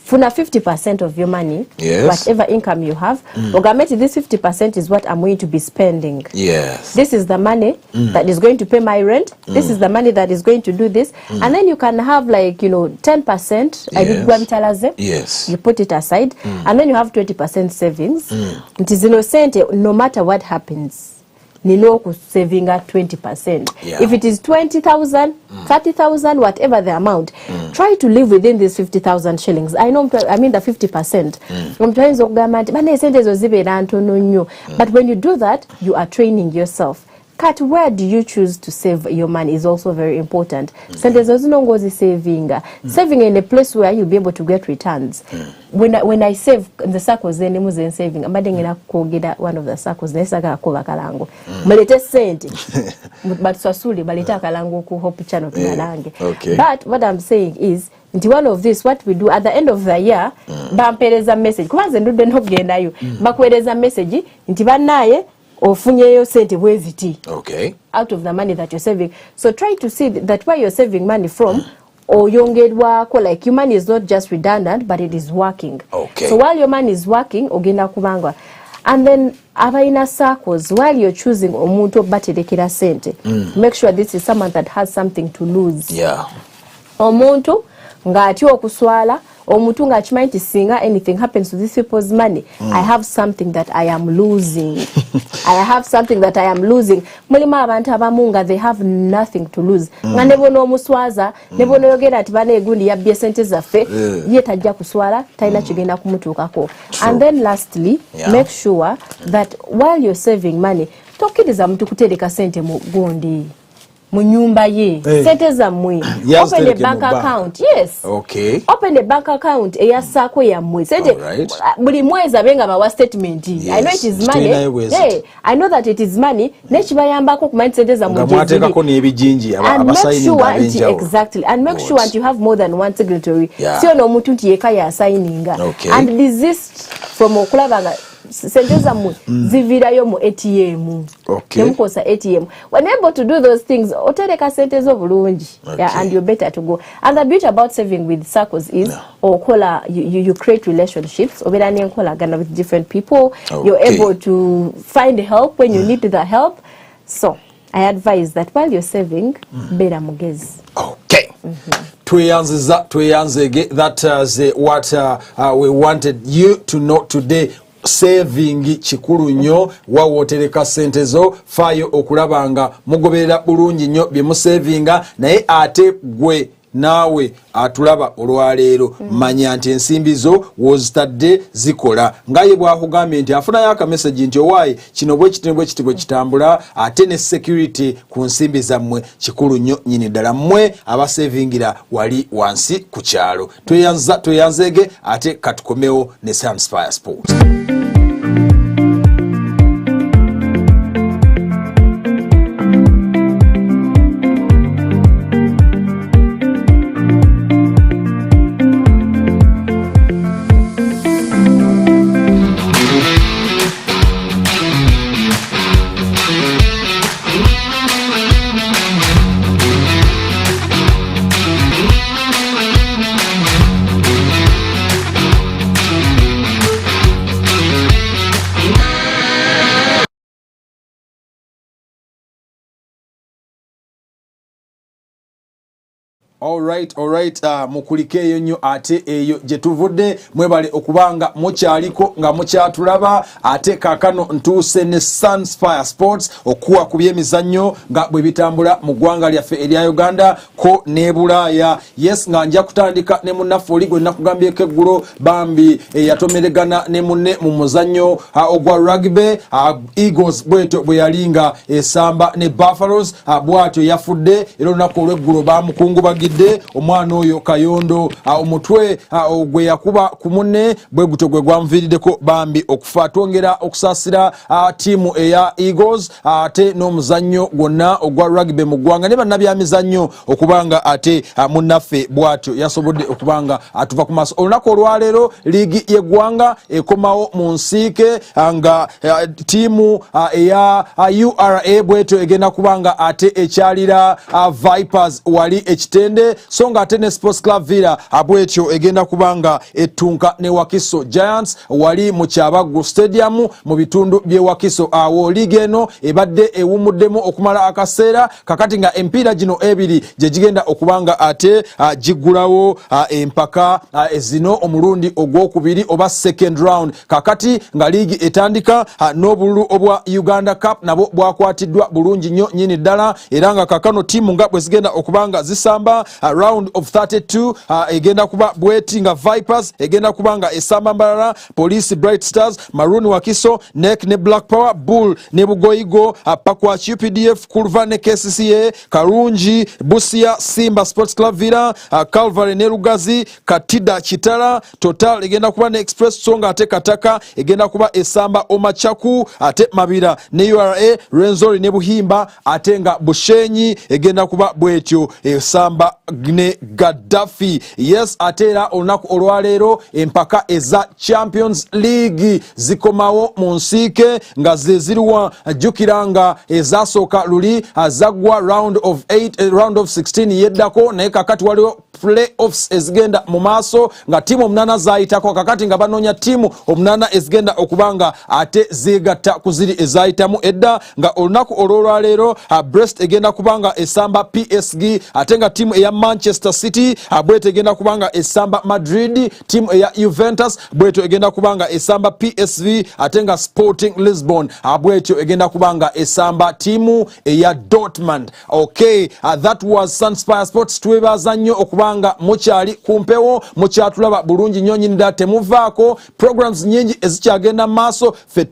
funa 50% of your money, whatever income you have. Ogameti, this 50% is what I'm going to be spending. This is the money that is going to pay my rent. This is the money that is going to do this. And then you can have 10%. I did guamtalaze. You put it aside. And then you have 20% savings. It is innocent no matter what happens. Nino saving at 20%. If it is 20,000, 30,000, whatever the amount, try to live within these 50,000 shillings. I mean the 50%. But when you do that, you are training yourself. Kat, where do you choose to save your money is also very important. Saving in a place where you'll be able to get returns. When I save in the circles, then I'm saving. I'm adding one of the circles. Nesaga kola kalango. Malete senti. But swasuli baleta kalango ku hope channel kalange. But what I'm saying is, into one of this, what we do at the end of the year, bampereza message. Kubanze ndude nogenda yo. Bakwereza message. Inti banaye. Ofunyeyo sente bweziti out of the money that you're saving. So try to see that where you're saving money from or yongedwako, like your money is not just redundant but it is working. So while your money is working ogenda kubangwa, and then abaina circles while you're choosing omuntu baterekera sente, make sure this is someone that has something to lose. Omuntu nga ati okuswala omuntu nga akimanyi nti singa anything happens to these people's money, I have something that I am losing. I have something that I am losing. Mulimu abantu abamu nga they have nothing to lose. Nga ne bono omuswaza, ne bono yogera ati bana egundi yabbye sente zaffe, ye tajja kuswala, talina kigenda kumutuukako. And then lastly, make sure that while you're saving money, tokkiriza muntu kutereka sente mu gundi. Munyumba ye sente zammwe open a bank account. Open a bank account eyasako yammwe sente buli mwezi abenga bawa statement. I know it is money. I know that it is money. Nekibayambako kumanya sente zammwe ngamwateekako n'ebijinji abasayinga abenjawo. Exactly. And make sure that you have more than one signatory. Sio n'omuntu nti yeka yasayininga. And desist from okulabanga sente zammwe zivirayo mu ATM. Nemukosa ATM. When able to do those things, otereka sente zo bulungi. And you're better to go. And the beauty about saving with circles is you create relationships. Obera nenkolagana with different people. You're able to find help when you need the help. So I advise that while you're saving, better mugezi. Tweyanzege, that is what we wanted you to know today. saving kikulu nnyo wa wotereka sente zo fayo okulabanga mugoberera bulungi nnyo bye musavinga naye ate gwe naawe atulaba olwaleero manya nti ensimbi zo wozitadde zikola ngaye bwakugambye nti afunayo akameseji nti owaayi kino bwe kitibwe kitambula ate ne security ku nsimbi zammwe kikulu nnyo nyini ddala mmwe abasavingira wali wansi ku kyalo tweyanzeege ate katukomewo ne Sunspire Sports. Alright, mukulike eyo nnyo ate eyo gye tuvudde mwebale okubanga mukyaliko nga mukyatulaba ate kaakano ntuuse ne Sunspire Sports okuwa ku byemizannyo nga bwe bitambula mu ggwanga lyaffe erya Uganda ko ne Bulaaya. Yes, nga nja kutandika ne munnaffe oli gwe nakugambyeko eggulo bambi yatomeregana ne munne mu muzannyo ogwa rugby. Eagles bweto bwe yalinga esamba ne Buffaloes bwatyo yafudde era olunaku olw'eggulo bamukungubagidde omwana oyo Kayondo omutwe gwe yakuba ku munne bwe guto gwe gwamviiriddeko bambi okufa. Twongera okusaasira tiimu eya Eagles ate n'omuzannyo gwonna ogwa rugby mu ggwanga ne bannabyamizannyo okubanga ate munnaffe bwatyo yasobodde okubanga atuva ku maaso. Olunaku olwaleero liigi y'eggwanga ekomawo mu nsiike nga tiimu eya URA bweto egenda kubanga ate ekyalira Vipers wali ekitende so nga ate ne Sports Club Villa abwetyo egenda kubanga ettunka ne Wakiso Giants wali mu Kyabaggu Stadium mu bitundu bye Wakiso. Awo liigi eno ebadde ewumuddemu okumala akaseera kakati nga empiira gino ebiri gye gigenda okubanga ate giggulawo empaka ezino omulundi ogwokubiri oba second round kakati nga liigi etandika n'obululu obwa Uganda Cup nabo bwakwatiddwa bulungi nnyo nyini ddala era nga kakano tiimu nga bwe zigenda okubanga zisamba round of 32 egenda kuba bweti nga Vipers egenda kubanga esamba mbalala Police Bright Stars Maroon Wakiso NEC ne Black Power Bull ne Bugoyigo Pakwa UPDF Kurva ne KCCA Karungi Busia Simba Sports Club Villa Calvary ne Lugazi Katida Kitara Total egenda kuba ne Express Songa ate Kataka egenda kuba esamba Omachaku ate Mabira ne URA Renzori ne Buhimba ate nga Bushenyi egenda kuba bwetyo esamba ne Gaddafi. Yes, atera olunaku olwaleero empaka eza Champions League zikomawo mu nsiike nga zeziriwa jukiranga ezasooka luli azagwa round of 8 round of 16 yeddako naye kakati waliwo playoffs ezigenda mu maaso nga tiimu omunana zayitako kakati nga banoonya tiimu omunana ezigenda okubanga ate zeegatta ku ziri ezayitamu edda nga olunaku olwolwaleero Brest egenda kubanga esamba PSG ate nga tiimu eya Manchester City bweto egenda kubanga esamba Madrid, tiimu eya Juventus bweto egenda kubanga esamba PSV ate nga Sporting Lisbon bweto egenda kubanga esamba tiimu eya Dortmund. Okay, that was Sunspire Sports. Twebaza nnyo okubanga mukyali kumpewo mukyatulaba bulungi nnyo nyini ddala temuvaako programs nyingi ezikyagenda maaso ffe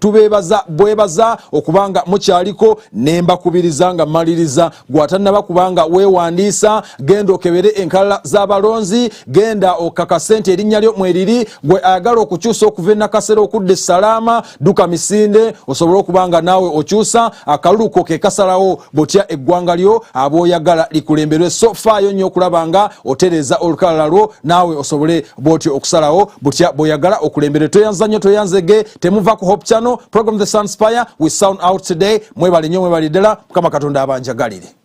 bwebaza okubanga mukyaliko nemba kubiriza nga maliriza gwatannaba kubanga weewandiisa genda okebere enkalala z'abalonzi genda okaka sente erinnya lyo mweriri gwe ayagala okukyusa okuva enakasera okudda esalaama duka misinde osobola okubanga naawe okyusa akaluluko ke kasalawo botya eggwanga lyo ab'oyagala likulemberwe. So faayo nnyo okulaba nga otereza olukalala lwo naawe osobole bwotyo okusalawo butya bw'oyagala okulemberwe. Toyanza nnyo toyanzege temuva ku Hope Channel program The Sunspire we sound out today. Mwebale nnyo mwebale ddala Mukama Katonda abanjagalire.